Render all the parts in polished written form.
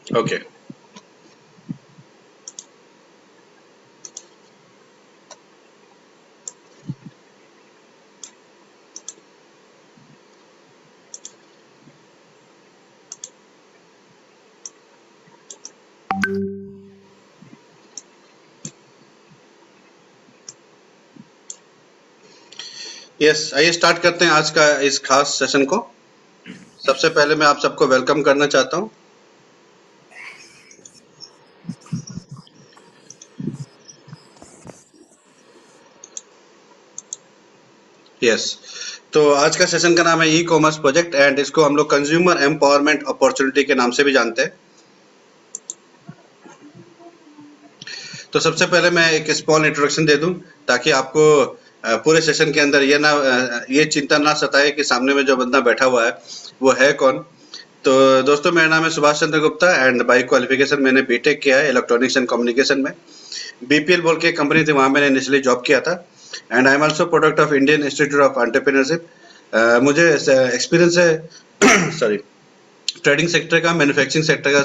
Okay. Yes, आइए start करते हैं आज का इस खास सेशन को। सबसे पहले मैं आप सबको वेलकम करना चाहता हूं। यस, तो आज का सेशन का नाम है ई कॉमर्स प्रोजेक्ट एंड इसको हम लोग कंज्यूमर एम्पावरमेंट अपॉर्चुनिटी के नाम से भी जानते हैं। तो सबसे पहले मैं एक स्मॉल इंट्रोडक्शन दे दूं ताकि आपको पूरे सेशन के अंदर ये चिंता ना सताए कि सामने में जो बंदा बैठा हुआ है वो है कौन। तो दोस्तों, मेरा नाम है Subhash Chandra Gupta and bye qualification मैंने बीटेक किया है इलेक्ट्रॉनिक्स एंड कम्युनिकेशन में। बीपीएल बोल के कंपनी थी, वहां मैंने इनिशियली जॉब किया था and I am also product of Indian institute of entrepreneurship. मुझे एक्सपीरियंस है सॉरी, ट्रेडिंग सेक्टर का, मैन्युफैक्चरिंग सेक्टर का,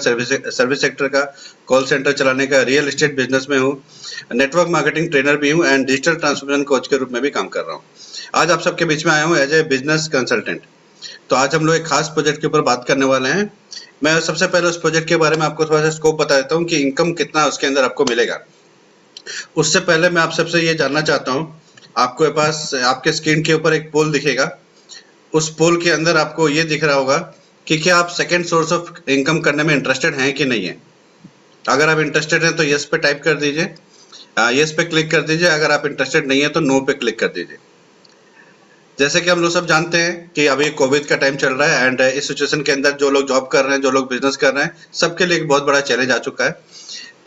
सर्विस सेक्टर का, कॉल सेंटर चलाने का, रियल एस्टेट बिजनेस में हूँ, नेटवर्क मार्केटिंग ट्रेनर भी हूँ एंड डिजिटल ट्रांसफॉर्मेशन कोच के रूप में भी काम कर रहा हूँ। आज आप सबके बीच में आया हूँ एज ए बिजनेस कंसल्टेंट। तो आज हम लोग एक खास प्रोजेक्ट के ऊपर बात करने वाले हैं। मैं सबसे पहले उस प्रोजेक्ट के बारे में आपको थोड़ा सा स्कोप बता देता हूँ कि इनकम कितना उसके अंदर आपको मिलेगा। उससे पहले मैं आप सबसे ये जानना चाहता हूँ, आपके पास आपके स्क्रीन के ऊपर एक पोल दिखेगा। उस पोल के अंदर आपको ये दिख रहा होगा कि क्या आप सेकेंड सोर्स ऑफ इनकम करने में इंटरेस्टेड हैं कि नहीं है। अगर आप इंटरेस्टेड हैं तो यस पे टाइप कर दीजिए, यस पे क्लिक कर दीजिए। अगर आप इंटरेस्टेड नहीं है तो नो पे क्लिक कर दीजिए। जैसे कि हम लोग सब जानते हैं कि अभी कोविड का टाइम चल रहा है एंड इस सिचुएशन के अंदर जो लोग जॉब कर रहे हैं, जो लोग बिजनेस कर रहे हैं, सबके लिए एक बहुत बड़ा चैलेंज आ चुका है।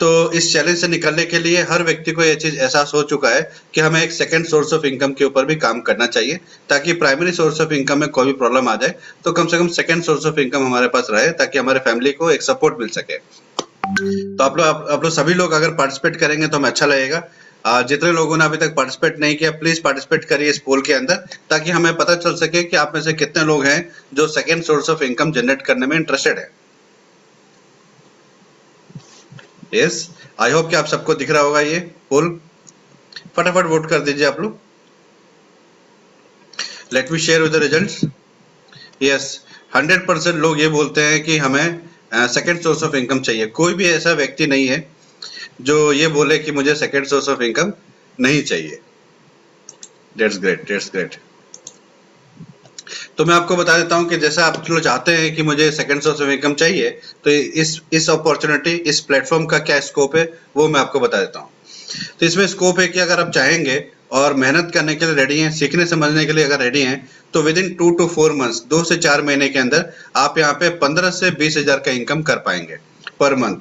तो इस चैलेंज से निकलने के लिए हर व्यक्ति को यह चीज एहसास हो चुका है कि हमें एक सेकंड सोर्स ऑफ इनकम के ऊपर भी काम करना चाहिए, ताकि प्राइमरी सोर्स ऑफ इनकम में कोई भी प्रॉब्लम आ जाए तो कम से कम सेकंड सोर्स ऑफ इनकम हमारे पास रहे, ताकि हमारे फैमिली को एक सपोर्ट मिल सके। तो आप लोग सभी लोग अगर पार्टिसिपेट करेंगे तो हमें अच्छा लगेगा। जितने लोगों ने अभी तक पार्टिसिपेट नहीं किया, प्लीज पार्टिसिपेट करिए इस पोल के अंदर, ताकि हमें पता चल सके कि आप में से कितने लोग हैं जो second source of income generate करने में इंटरेस्टेड है। यस, आई होप कि आप सबको दिख रहा होगा ये पोल। फटाफट वोट कर दीजिए आप लोग। Late me share with the results. Yes, 100% लोग ये बोलते हैं कि हमें सेकंड सोर्स ऑफ इनकम चाहिए। कोई भी ऐसा व्यक्ति नहीं है जो ये बोले कि मुझे सेकंड सोर्स ऑफ इनकम नहीं चाहिए। That's great, that's great. तो मैं आपको बता देता हूं कि जैसा आप लोग चाहते हैं कि मुझे सेकंड सोर्स ऑफ इनकम चाहिए, तो इस अपॉर्चुनिटी, इस प्लेटफॉर्म का क्या स्कोप है वो मैं आपको बता देता हूं। तो इसमें स्कोप है कि अगर आप चाहेंगे और मेहनत करने के लिए रेडी हैं, सीखने समझने के लिए अगर रेडी हैं, तो विद इन 2 to 4 मंथ्स, 2 से 4 महीने के अंदर आप यहाँ पे 15 से 20 हजार का इनकम कर पाएंगे पर मंथ।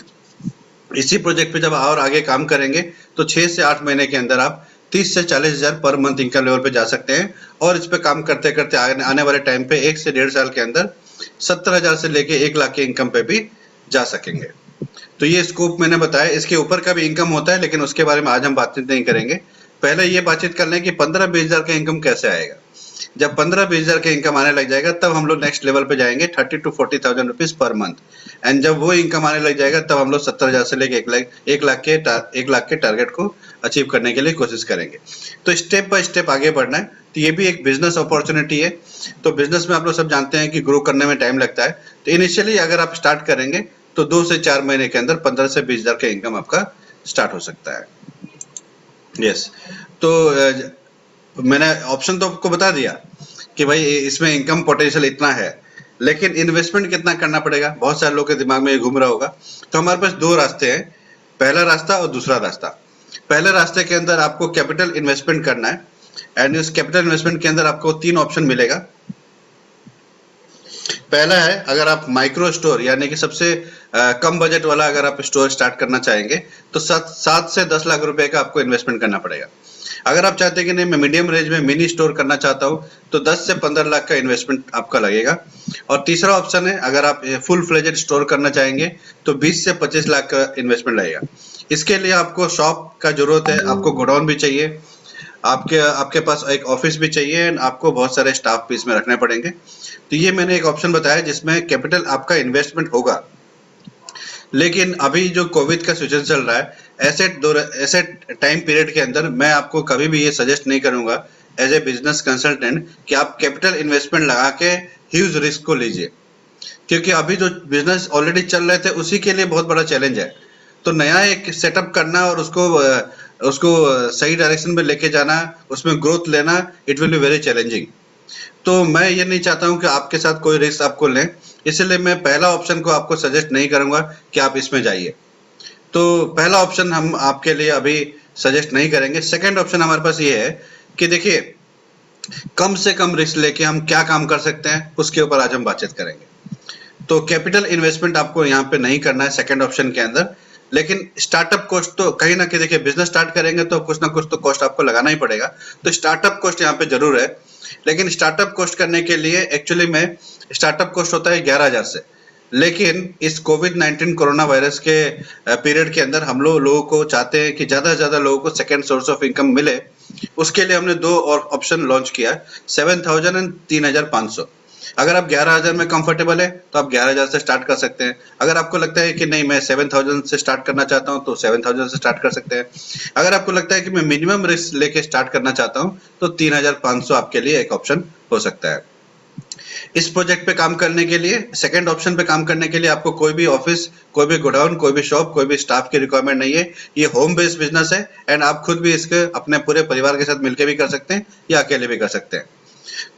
इसी प्रोजेक्ट पे जब और आगे काम करेंगे तो 6 से 8 महीने के अंदर आप 30 से 40 हजार पर मंथ इनकम लेवल पे जा सकते हैं। और इस पे काम करते करते आने वाले टाइम पे 1 से 1.5 साल के अंदर 70,000 से लेके 1 लाख के इनकम पे भी जा सकेंगे। तो ये स्कोप मैंने बताया, इसके ऊपर का भी इनकम होता है, लेकिन उसके बारे में आज हम बातचीत नहीं करेंगे। पहले ये बातचीत कर लें कि 15-20 हजार का इनकम कैसे आएगा। जब 15-20 हजार का इनकम आने लग जाएगा तब हम लोग नेक्स्ट लेवल पे जाएंगे 30 to 40,000 rupees per month. And जब वो इनकम आने लग जाएगा तब हम लोग 70,000 से लेके 1 लाख के टारगेट को अचीव करने के लिए कोशिश करेंगे। तो स्टेप बाय स्टेप आगे बढ़ना है। तो ये भी एक बिजनेस अपॉर्चुनिटी है। तो बिजनेस में आप लोग सब जानते हैं कि ग्रो करने में टाइम लगता है। तो इनिशियली अगर आप स्टार्ट करेंगे तो 2 से 4 महीने के अंदर 15 से 20 हजार का इनकम आपका स्टार्ट हो सकता है। यस, तो मैंने ऑप्शन तो आपको बता दिया कि भाई इसमें इनकम पोटेंशियल इतना है, लेकिन इन्वेस्टमेंट कितना करना पड़ेगा, बहुत सारे लोगों के दिमाग में ये घूम रहा होगा। तो हमारे पास 2 रास्ते हैं, पहला रास्ता और दूसरा रास्ता। पहले रास्ते के अंदर आपको कैपिटल इन्वेस्टमेंट करना है एंड उस कैपिटल इन्वेस्टमेंट के अंदर आपको 3 ऑप्शन मिलेगा। पहला है, अगर आप माइक्रो स्टोर यानी कि सबसे कम बजट वाला अगर आप स्टोर स्टार्ट करना चाहेंगे तो 7 से 10 लाख रुपए का आपको इन्वेस्टमेंट करना पड़ेगा। अगर आप चाहते हैं कि नहीं मैं मीडियम रेंज में मिनी स्टोर करना चाहता हूं तो 10 से 15 लाख का इन्वेस्टमेंट आपका लगेगा। और तीसरा ऑप्शन है, अगर आप फुल फ्लेजेड स्टोर करना चाहेंगे तो 20 से 25 लाख का इन्वेस्टमेंट लगेगा। इसके लिए आपको शॉप का जरूरत है, आपको गोडाउन भी चाहिए, आपके पास एक ऑफिस भी चाहिए एंड आपको बहुत सारे स्टाफ भी इसमें रखने पड़ेंगे। तो ये मैंने एक ऑप्शन बताया जिसमें कैपिटल आपका इन्वेस्टमेंट होगा। लेकिन अभी जो कोविड का सिचुएशन चल रहा है, ऐसे टाइम पीरियड के अंदर मैं आपको कभी भी ये सजेस्ट नहीं करूंगा एज ए बिजनेस कंसल्टेंट कि आप कैपिटल इन्वेस्टमेंट लगा के ह्यूज रिस्क को लीजिए, क्योंकि अभी जो बिजनेस ऑलरेडी चल रहे थे उसी के लिए बहुत बड़ा चैलेंज है। तो नया एक सेटअप करना और उसको सही डायरेक्शन में लेके जाना, उसमें ग्रोथ लेना, it will be very challenging. तो मैं ये नहीं चाहता हूं कि आपके साथ कोई रिस्क आपको लें, इसलिए मैं पहला ऑप्शन को आपको सजेस्ट नहीं करूंगा कि आप इसमें जाइए। तो पहला ऑप्शन हम आपके लिए अभी सजेस्ट नहीं करेंगे। सेकंड ऑप्शन हमारे पास ये है कि देखिए, कम से कम रिस्क लेके हम क्या काम कर सकते हैं उसके ऊपर आज हम बातचीत करेंगे। तो कैपिटल इन्वेस्टमेंट आपको यहाँ पे नहीं करना है सेकंड ऑप्शन के अंदर, लेकिन स्टार्टअप कॉस्ट तो कहीं ना कहीं, देखिए बिजनेस स्टार्ट करेंगे तो कुछ ना कुछ तो कॉस्ट आपको लगाना ही पड़ेगा, तो स्टार्टअप कॉस्ट यहाँ पे जरूर है। लेकिन स्टार्टअप कॉस्ट करने के लिए एक्चुअली में स्टार्टअप कॉस्ट होता है 11,000 से, लेकिन इस कोविड-19 कोरोना वायरस के पीरियड के अंदर हम लोगों को चाहते हैं कि ज्यादा से ज्यादा लोगों को सेकंड सोर्स ऑफ इनकम मिले। उसके लिए हमने दो और ऑप्शन लॉन्च किया, 7,000 एंड 3,500। अगर आप 11,000 में कंफर्टेबल है तो आप 11,000 से स्टार्ट कर सकते हैं। अगर आपको लगता है कि नहीं मैं 7,000 से स्टार्ट करना चाहता हूं तो 7,000 से स्टार्ट कर सकते हैं। अगर आपको लगता है कि मैं मिनिमम रिस्क लेके स्टार्ट करना चाहता हूं तो 3,500 आपके लिए एक ऑप्शन हो सकता है। इस प्रोजेक्ट पे काम करने के लिए, सेकंड ऑप्शन पे काम करने के लिए आपको कोई भी ऑफिस, कोई भी गोडाउन, कोई भी शॉप, कोई भी स्टाफ की रिक्वायरमेंट नहीं है। ये होम बेस्ड बिजनेस है एंड आप खुद भी इसके अपने पूरे परिवार के साथ मिलकर भी कर सकते हैं या अकेले भी कर सकते हैं।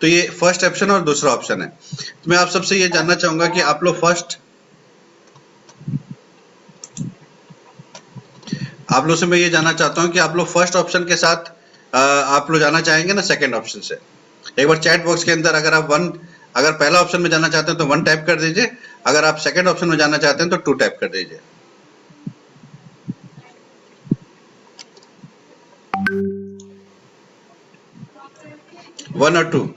तो ये फर्स्ट ऑप्शन और दूसरा ऑप्शन है। तो मैं आप सबसे ये जानना चाहूंगा कि आप लोग मैं ये जानना चाहता हूं कि आप लोग फर्स्ट ऑप्शन के साथ आप लोग जाना चाहेंगे ना सेकंड ऑप्शन से? एक बार चैट बॉक्स के अंदर अगर पहला ऑप्शन में जाना चाहते हैं तो 1 टाइप कर दीजिए, अगर आप सेकंड ऑप्शन में जाना चाहते हैं तो 2 टाइप कर दीजिए। 1 और 2?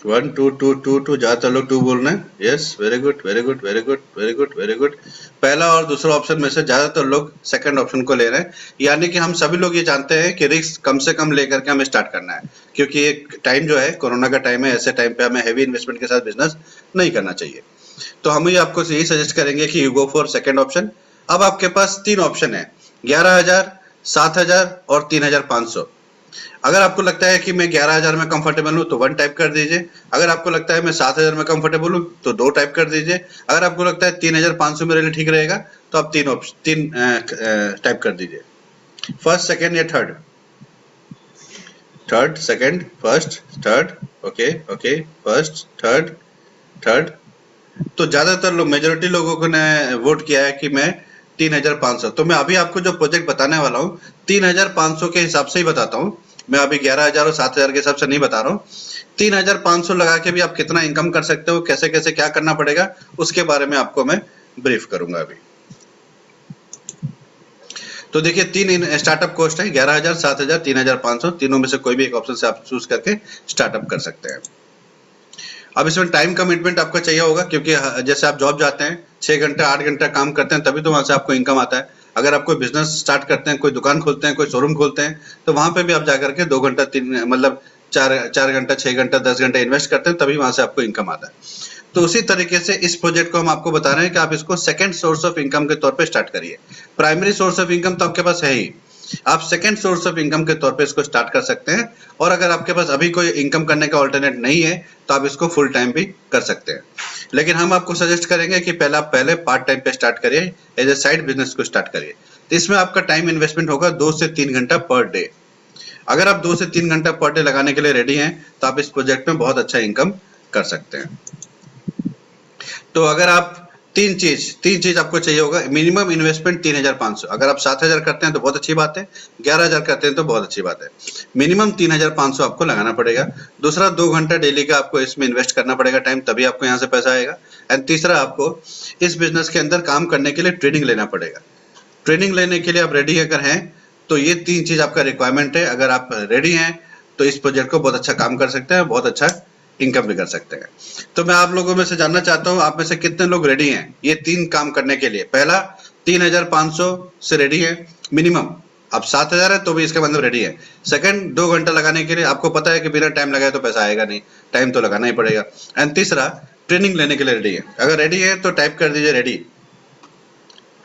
1 2 2 2 2 ज्यादातर लोग 2 बोल रहे हैं। Yes, very good very good very good very good very good. पहला और दूसरा ऑप्शन में से ज्यादातर लोग सेकंड ऑप्शन को ले रहे हैं, यानी कि हम सभी लोग ये जानते हैं कि रिस्क कम से कम लेकर के हमें स्टार्ट करना है, क्योंकि एक टाइम जो है कोरोना का टाइम है, ऐसे टाइम पे हमें हैवी इन्वेस्टमेंट के साथ बिजनेस नहीं करना चाहिए। तो हम ये आपको यही सजेस्ट करेंगे कि you go for second option. अब आपके पास 3 ऑप्शन है, 11,000, 7,000 और 3,500। अगर आपको लगता है कि मैं 11,000 में कंफर्टेबल हूं तो 1 टाइप कर दीजिए। अगर आपको लगता है मैं 7,000 में कंफर्टेबल हूं तो 2 टाइप कर दीजिए। अगर आपको लगता है 3,500 मेरे लिए ठीक रहेगा तो आप 3 टाइप कर दीजिए। फर्स्ट, सेकंड या third? Third, second, first, third. Okay okay, first, third, third. तो ज्यादातर लोग, मेजोरिटी लोगों ने वोट किया है कि मैं 3,500। तो मैं अभी आपको जो प्रोजेक्ट बताने वाला हूँ 3,500 के हिसाब से ही बताता हूँ। मैं अभी 11,000 और 7,000 के हिसाब से नहीं बता रहा हूँ। 3,500 लगा के भी आप कितना इनकम कर सकते हो, कैसे कैसे क्या करना पड़ेगा, उसके बारे में आपको मैं ब्रीफ करूंगा अभी। तो देखिए 3 स्टार्टअप कॉस्ट है, 11,000, 7,000, 3,500। तीनों में से कोई भी एक ऑप्शन से आप चूज करके स्टार्टअप कर सकते हैं। अब इसमें टाइम कमिटमेंट आपका चाहिए होगा, क्योंकि जैसे आप जॉब जाते हैं 6 घंटा 8 घंटा काम करते हैं तभी तो वहां से आपको इनकम आता है। अगर आप कोई बिजनेस स्टार्ट करते हैं, कोई दुकान खोलते हैं, कोई शोरूम खोलते हैं, तो वहां पे भी आप जाकर के 2 घंटा 3 मतलब 4 घंटा 6 घंटा 10 घंटा इन्वेस्ट करते हैं, तभी वहां से आपको इनकम आता है। तो उसी तरीके से इस प्रोजेक्ट को हम आपको बता रहे हैं कि आप इसको सेकंड सोर्स ऑफ इनकम के तौर पे स्टार्ट करिए। प्राइमरी सोर्स ऑफ इनकम तो आपके पास है ही, आप सेकंड सोर्स ऑफ इनकम के तौर पे इसको स्टार्ट कर सकते हैं। और अगर आपके पास अभी कोई इनकम करने का ऑल्टरनेट नहीं है तो आप इसको फुल टाइम भी कर सकते हैं। लेकिन हम आपको सजेस्ट करेंगे कि पहले पार्ट टाइम पे स्टार्ट करिए, एज ए साइड बिजनेस को स्टार्ट करिए। तो इसमें आपका टाइम इन्वेस्टमेंट होगा 2 से 3 घंटा पर डे। अगर आप 2 से 3 घंटा पर डे लगाने के लिए रेडी हैं तो आप इस प्रोजेक्ट में बहुत अच्छा इनकम कर सकते हैं। तो अगर आप तीन चीज आपको चाहिए होगा। Minimum investment 3,500। अगर आप 7,000 करते हैं तो बहुत अच्छी बात है, 11,000 करते हैं तो बहुत अच्छी बात है। मिनिमम 3,500 आपको लगाना पड़ेगा। दूसरा, 2 घंटा डेली का आपको इसमें इन्वेस्ट करना पड़ेगा टाइम, तभी आपको यहाँ से पैसा आएगा। एंड तीसरा, आपको इस बिजनेस के अंदर काम करने के लिए ट्रेनिंग लेना पड़ेगा। ट्रेनिंग लेने के लिए आप रेडी अगर हैं तो ये 3 चीज आपका रिक्वायरमेंट है। अगर आप रेडी हैं तो इस प्रोजेक्ट को बहुत अच्छा काम कर सकते हैं, बहुत अच्छा इनकम भी कर सकते हैं। तो मैं आप लोगों में से जानना चाहता हूं, आप में से कितने लोग रेडी हैं ये 3 काम करने के लिए? पहला, 3,500 से रेडी है मिनिमम। अब 7,000 है तो भी इसका मतलब रेडी है। सेकंड, 2 घंटा लगाने के लिए, आपको पता है कि बिना टाइम लगाए तो पैसा आएगा नहीं, टाइम तो लगाना ही पड़ेगा। एंड तीसरा, ट्रेनिंग लेने के लिए रेडी है। अगर रेडी है तो टाइप कर दीजिए रेडी,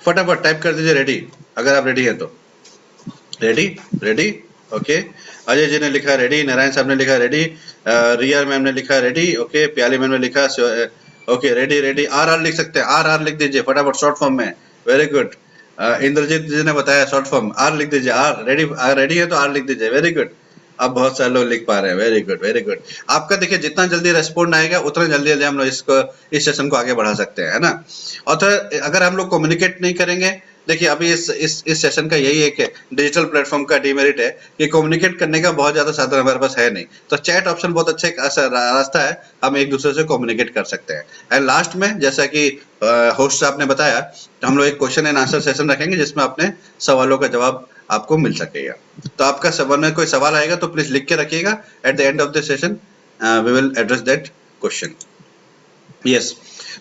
फटाफट टाइप कर दीजिए रेडी अगर आप रेडी हैं तो। Ready ready okay. Ajay ji ने लिखा रेडी, नारायण साहब ने लिखा रेडी, रिया मैम ने लिखा रेडी, ओके, प्याली मैम ने लिखा ओके रेडी रेडी। आर लिख सकते हैं, आर लिख दीजिए फटाफट शॉर्ट फॉर्म में, वेरी गुड। इंद्रजीत जी ने बताया शॉर्ट फॉर्म, आर लिख दीजिए, आर रेडी, रेडी है तो आर लिख दीजिए, वेरी गुड। अब बहुत सारे लोग लिख पा रहे हैं, वेरी गुड वेरी गुड। आपका देखिए जितना जल्दी रेस्पॉन्ड आएगा उतना जल्दी जल्दी हम लोग इस सेशन को आगे बढ़ा सकते हैं, है ना। और तो अगर हम लोग कम्युनिकेट नहीं करेंगे, देखिए अभी इस सेशन का यही एक डिजिटल प्लेटफॉर्म का डिमेरिट है कि कम्युनिकेट करने का बहुत ज्यादा साधन हमारे पास है नहीं। तो चैट ऑप्शन बहुत अच्छा एक रास्ता है, हम एक दूसरे से कम्युनिकेट कर सकते हैं। एंड लास्ट में जैसा कि होस्ट साहब ने बताया, तो हम लोग एक क्वेश्चन एंड आंसर सेशन रखेंगे जिसमें अपने सवालों का जवाब आपको मिल सकेगा। तो आपका सवाल में कोई सवाल आएगा तो प्लीज लिख के रखिएगा, at the end of the session we will address that question. Yes,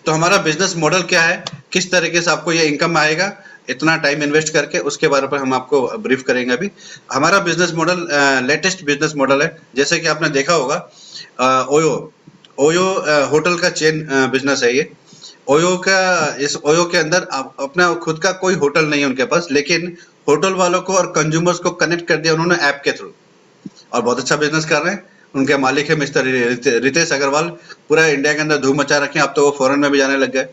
तो हमारा बिजनेस मॉडल क्या है, किस तरीके से आपको ये इनकम आएगा इतना टाइम इन्वेस्ट करके, उसके बारे में हम आपको ब्रीफ करेंगे। अभी हमारा business model latest business model है। जैसे कि आपने देखा होगा ओयो होटल का चेन बिजनेस है ये। ओयो के अंदर अपना खुद का कोई होटल नहीं है उनके पास, लेकिन होटल वालों को और कंज्यूमर्स को कनेक्ट कर दिया उन्होंने ऐप के थ्रू, और बहुत अच्छा बिजनेस कर रहे हैं। उनके मालिक है मिस्टर रितेश अग्रवाल, पूरा इंडिया के अंदर धूम मचा रखे हैं। अब तो वो फॉरेन में भी जाने लग गए।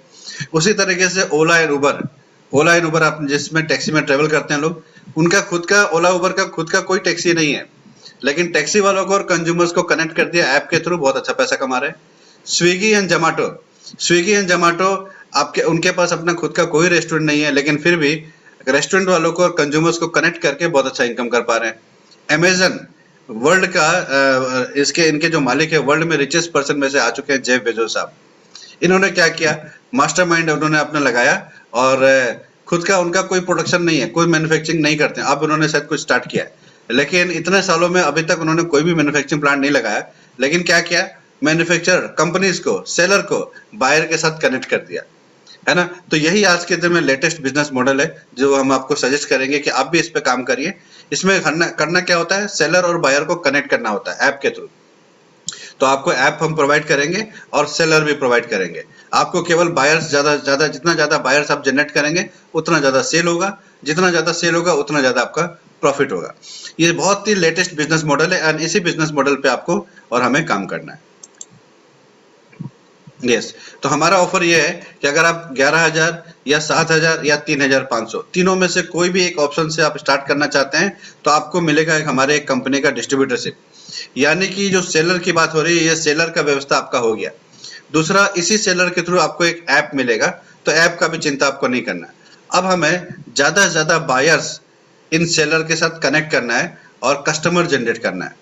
उसी तरीके से ओला एंड उबर आप जिसमें टैक्सी में ट्रेवल करते हैं लोग, उनका खुद का ओला उबर का खुद का कोई टैक्सी नहीं है, लेकिन टैक्सी वालों को और कंज्यूमर्स को कनेक्ट कर दिया ऐप के थ्रू, बहुत अच्छा पैसा कमा रहे हैं। स्विगी एंड जोमेटो आपके उनके पास अपना खुद का कोई रेस्टोरेंट नहीं है, लेकिन फिर भी रेस्टोरेंट वालों को और कंज्यूमर्स को कनेक्ट करके बहुत अच्छा इनकम कर पा रहे हैं। अमेजन वर्ल्ड का इनके जो मालिक है वर्ल्ड में रिचेस्ट पर्सन में से आ चुके हैं जेफ बेजोस साहब। इन्होंने क्या किया, मास्टरमाइंड उन्होंने अपना लगाया, और खुद का उनका कोई प्रोडक्शन नहीं है, कोई मैन्युफैक्चरिंग नहीं करते हैं। अब उन्होंने शायद कुछ स्टार्ट किया है, लेकिन इतने सालों में अभी तक उन्होंने कोई भी मैन्युफैक्चरिंग प्लांट नहीं लगाया। लेकिन क्या किया, मैन्युफैक्चरर कंपनीज को, सेलर को बायर के साथ कनेक्ट कर दिया, है ना। तो यही आज के दिन में लेटेस्ट बिजनेस मॉडल है जो हम आपको सजेस्ट करेंगे कि आप भी इस पे काम करिए। इसमें करना क्या होता है, सेलर और बायर को कनेक्ट करना होता है ऐप के थ्रू। तो आपको ऐप हम प्रोवाइड करेंगे और सेलर भी प्रोवाइड करेंगे। आपको केवल बायर्स जितना ज्यादा बायर्स आप जनरेट करेंगे उतना ज्यादा सेल होगा, जितना ज्यादा सेल होगा उतना ज्यादा आपका प्रॉफिट होगा। ये बहुत ही लेटेस्ट बिजनेस मॉडल है, एंड इसी बिजनेस मॉडल पे आपको और हमें काम करना है। यस, तो हमारा ऑफर ये है कि अगर आप 11,000 या 7,000 या 3,500 तीनों में से कोई भी एक ऑप्शन से आप स्टार्ट करना चाहते हैं, तो आपको मिलेगा हमारे एक कंपनी का डिस्ट्रीब्यूटरशिप। यानी कि जो सेलर की बात हो रही है, ये सेलर का व्यवस्था आपका हो गया। दूसरा, इसी सेलर के थ्रू आपको एक ऐप मिलेगा, तो ऐप का भी चिंता आपको नहीं करना। अब हमें ज्यादा से ज्यादा बायर्स इन सेलर के साथ कनेक्ट करना है और कस्टमर जनरेट करना है।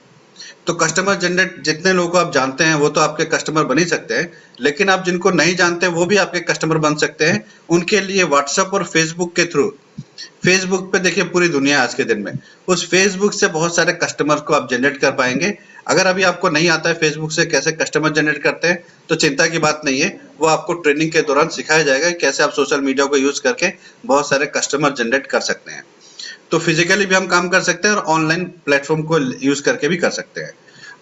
तो कस्टमर जनरेट जितने लोगों को आप जानते हैं वो तो आपके कस्टमर बन ही सकते हैं, लेकिन आप जिनको नहीं जानते वो भी आपके कस्टमर बन सकते हैं। उनके लिए व्हाट्सएप और फेसबुक के थ्रू, फेसबुक पे देखिए पूरी दुनिया आज के दिन में, उस फेसबुक से बहुत सारे कस्टमर को आप जनरेट कर पाएंगे। अगर अभी आपको नहीं आता है फेसबुक से कैसे कस्टमर जनरेट करते हैं, तो चिंता की बात नहीं है, वो आपको ट्रेनिंग के दौरान सिखाया जाएगा कैसे आप सोशल मीडिया को यूज करके बहुत सारे कस्टमर जनरेट कर सकते हैं। तो फिजिकली भी हम काम कर सकते हैं और ऑनलाइन प्लेटफॉर्म को यूज करके भी कर सकते हैं।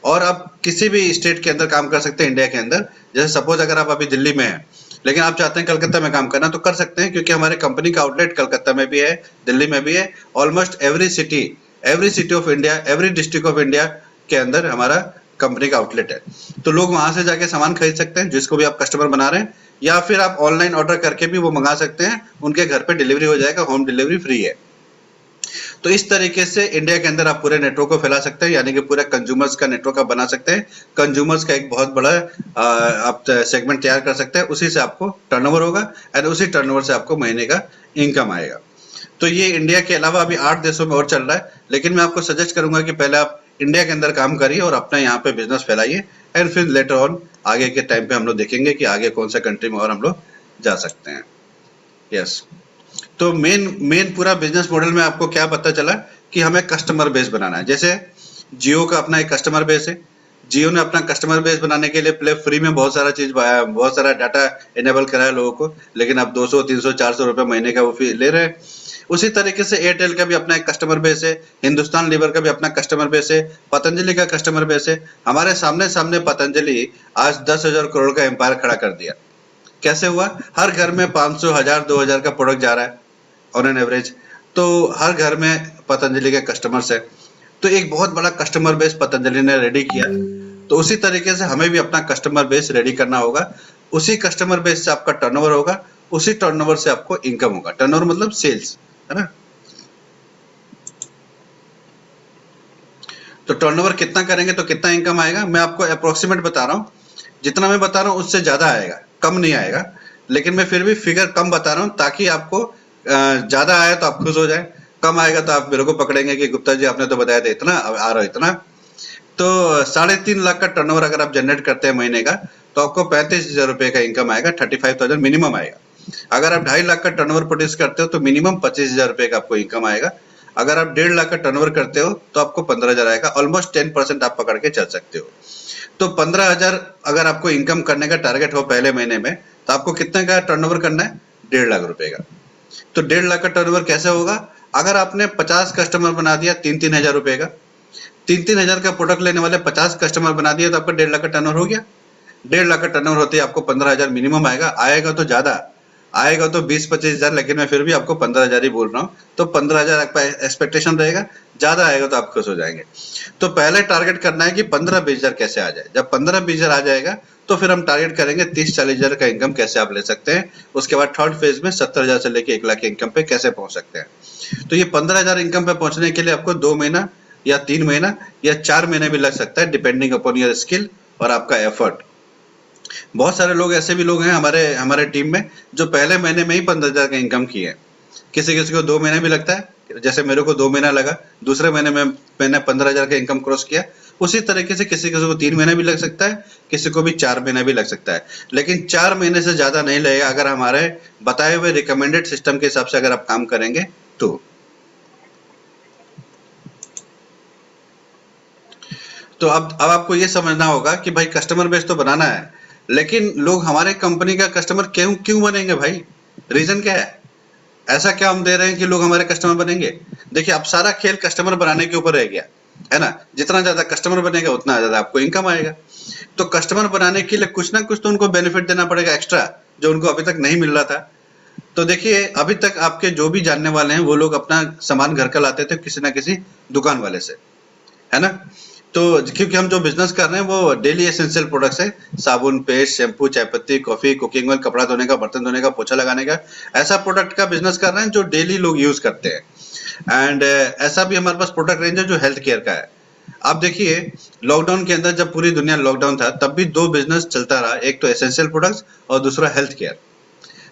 और आप किसी भी स्टेट के अंदर काम कर सकते हैं इंडिया के अंदर। जैसे सपोज अगर आप अभी दिल्ली में हैं लेकिन आप चाहते हैं कलकत्ता में काम करना, तो कर सकते हैं, क्योंकि हमारे कंपनी का आउटलेट कलकत्ता में भी है, दिल्ली में भी है। Almost every city of India, every district of India के अंदर हमारा कंपनी का आउटलेट है। तो लोग वहां से जाके सामान खरीद सकते हैं जिसको भी आप कस्टमर बना रहे हैं, या फिर आप ऑनलाइन ऑर्डर करके भी वो मंगा सकते हैं, उनके घर पे डिलीवरी हो जाएगा, होम डिलीवरी फ्री है। तो इस तरीके से इंडिया के अंदर आप पूरे नेटवर्क को फैला सकते हैं, यानी कि पूरे कंज्यूमर्स का नेटवर्क आप बना सकते हैं। कंज्यूमर्स का एक बहुत बड़ा आप सेगमेंट तैयार कर सकते हैं, उसी से आपको टर्नओवर होगा और उसी टर्नओवर से आपको महीने का इनकम आएगा। तो ये इंडिया के अलावा अभी 8 देशों में और चल रहा है, लेकिन मैं आपको सजेस्ट करूंगा कि पहले आप इंडिया के अंदर काम करिए और अपना यहाँ पे बिजनेस फैलाइए, एंड फिर लेटर ऑन आगे के टाइम पे हम लोग देखेंगे कि आगे कौन सा कंट्री में और हम लोग जा सकते हैं। यस, तो मेन पूरा बिजनेस मॉडल में आपको क्या पता चला कि हमें कस्टमर बेस बनाना है। जैसे जियो का अपना एक कस्टमर बेस है, जियो ने अपना कस्टमर बेस बनाने के लिए पहले फ्री में बहुत सारा डाटा इनेबल कराया लोगों को, लेकिन अब 200, 300, 400 रुपए महीने का वो फी ले रहे हैं। उसी तरीके से एयरटेल का भी अपना एक कस्टमर बेस है, हिंदुस्तान लीवर का भी अपना कस्टमर बेस है, पतंजलि का कस्टमर बेस है। हमारे सामने सामने पतंजलि आज 10,000 करोड़ का एम्पायर खड़ा कर दिया। कैसे हुआ? हर घर में 500, 1000, 2000 का प्रोडक्ट जा रहा है ऑन एन एवरेज, तो हर घर में पतंजलि के कस्टमर्स है, तो एक बहुत बड़ा कस्टमर बेस पतंजलि ने रेडी किया। तो उसी तरीके से हमें भी अपना कस्टमर बेस रेडी करना होगा। उसी कस्टमर बेस से आपका टर्नओवर होगा, उसी टर्नओवर से आपको इनकम होगा। टर्नओवर मतलब सेल्स, है ना। तो टर्नओवर कितना करेंगे तो कितना इनकम आएगा, मैं आपको अप्रोक्सीमेट बता रहा हूँ। जितना मैं बता रहा हूँ उससे ज्यादा आएगा, कम नहीं आएगा, लेकिन मैं फिर भी फिगर कम बता रहा हूँ ताकि आपको ज्यादा आया तो आप खुश हो जाए, कम आएगा तो आप मेरे को पकड़ेंगे कि गुप्ता जी आपने तो बताया था इतना, अब आ रहा है इतना। तो 3.5 लाख का टर्नओवर अगर आप जनरेट करते हैं महीने का, तो आपको 35,000 रुपए का इनकम आएगा, 35,000 मिनिमम आएगा। अगर आप 2.5 लाख का टर्नओवर प्रोड्यूस करते हो तो मिनिमम 25,000 रुपए का आपको इनकम आएगा। अगर आप 1.5 लाख का टर्नओवर करते हो तो आपको 15,000 आएगा। ऑलमोस्ट 10% आप पकड़ के चल सकते हो। तो 15,000 अगर आपको इनकम करने का टारगेट हो पहले महीने में, तो आपको कितने का टर्नओवर करना है? 1.5 लाख रुपए का। तो 1.5 लाख का टर्नओवर कैसे होगा? अगर आपने 50 कस्टमर बना दिया 3-3 हजार रुपए का, 3-3 हजार का प्रोडक्ट लेने वाले 50 कस्टमर बना दिया, तो आपका 1.5 लाख का टर्नओवर हो गया। 1.5 लाख का टर्नओवर होते ही आपको 15,000 मिनिमम आएगा। आएगा तो ज्यादा आएगा, तो 20-25 हजार, लेकिन मैं फिर भी आपको 15,000 ही बोल रहा हूँ। तो 15,000 आपका एक्सपेक्टेशन रहेगा, ज्यादा आएगा तो आप खुश हो जाएंगे। तो पहले टारगेट करना है कि 15-20 हजार कैसे आ जाए। जब 15-20 हजार आ जाएगा तो फिर हम टारगेट करेंगे 30-40 हजार का इनकम कैसे आप ले सकते हैं। उसके बाद थर्ड फेज में 70,000 से लेके 1 लाख के इनकम पे कैसे पहुंच सकते हैं। तो ये 15,000 इनकम पे पहुंचने के लिए आपको 2 महीना या 3 महीना या 4 महीने भी लग सकता है, डिपेंडिंग अपॉन योर स्किल और आपका एफर्ट। बहुत सारे लोग ऐसे भी लोग हैं हमारे टीम में जो पहले महीने में ही 15,000 का इनकम किए हैं। किसी किसी को 2 महीने भी लगता है, जैसे मेरे को 2 महीना लगा, दूसरे महीने में मैंने 15,000 का इनकम क्रॉस किया। उसी तरीके से किसी किसी को 3 महीना भी लग सकता है, किसी को भी 4 महीना भी लग सकता है, लेकिन 4 महीने से ज्यादा नहीं लगेगा अगर हमारे बताए हुए रिकमेंडेड सिस्टम के हिसाब से अगर आप काम करेंगे तो अब आपको ये समझना होगा कि भाई कस्टमर बेस तो बनाना है, लेकिन लोग हमारे कंपनी का कस्टमर क्यों क्यों बनेंगे भाई? रीजन क्या है? ऐसा क्या हम दे रहे हैं कि लोग हमारे कस्टमर बनेंगे? देखिए, अब सारा खेल कस्टमर बनाने के ऊपर रह गया है ना। जितना ज्यादा कस्टमर बनेगा उतना ज्यादा आपको इनकम आएगा। तो कस्टमर बनाने के लिए कुछ ना कुछ तो उनको बेनिफिट देना पड़ेगा एक्स्ट्रा, जो उनको अभी तक नहीं मिल रहा था। तो देखिए, अभी तक आपके जो भी जानने वाले हैं वो लोग अपना सामान घर का लाते थे किसी ना किसी दुकान वाले से, है ना। तो क्योंकि हम जो बिजनेस कर रहे हैं वो डेली एसेंशियल प्रोडक्ट्स है, साबुन, पेस्ट, शैम्पू, चायपत्ती, कॉफी, कुकिंग ऑयल, कपड़ा धोने का, बर्तन धोने का, पोछा लगाने का, ऐसा प्रोडक्ट का बिजनेस कर रहे हैं जो डेली लोग यूज करते हैं। एंड ऐसा भी हमारे पास प्रोडक्ट रेंज है जो हेल्थ केयर का है। आप देखिए, लॉकडाउन के अंदर जब पूरी दुनिया लॉकडाउन था तब भी 2 बिजनेस चलता रहा, एक तो एसेंशियल प्रोडक्ट्स और दूसरा हेल्थ केयर।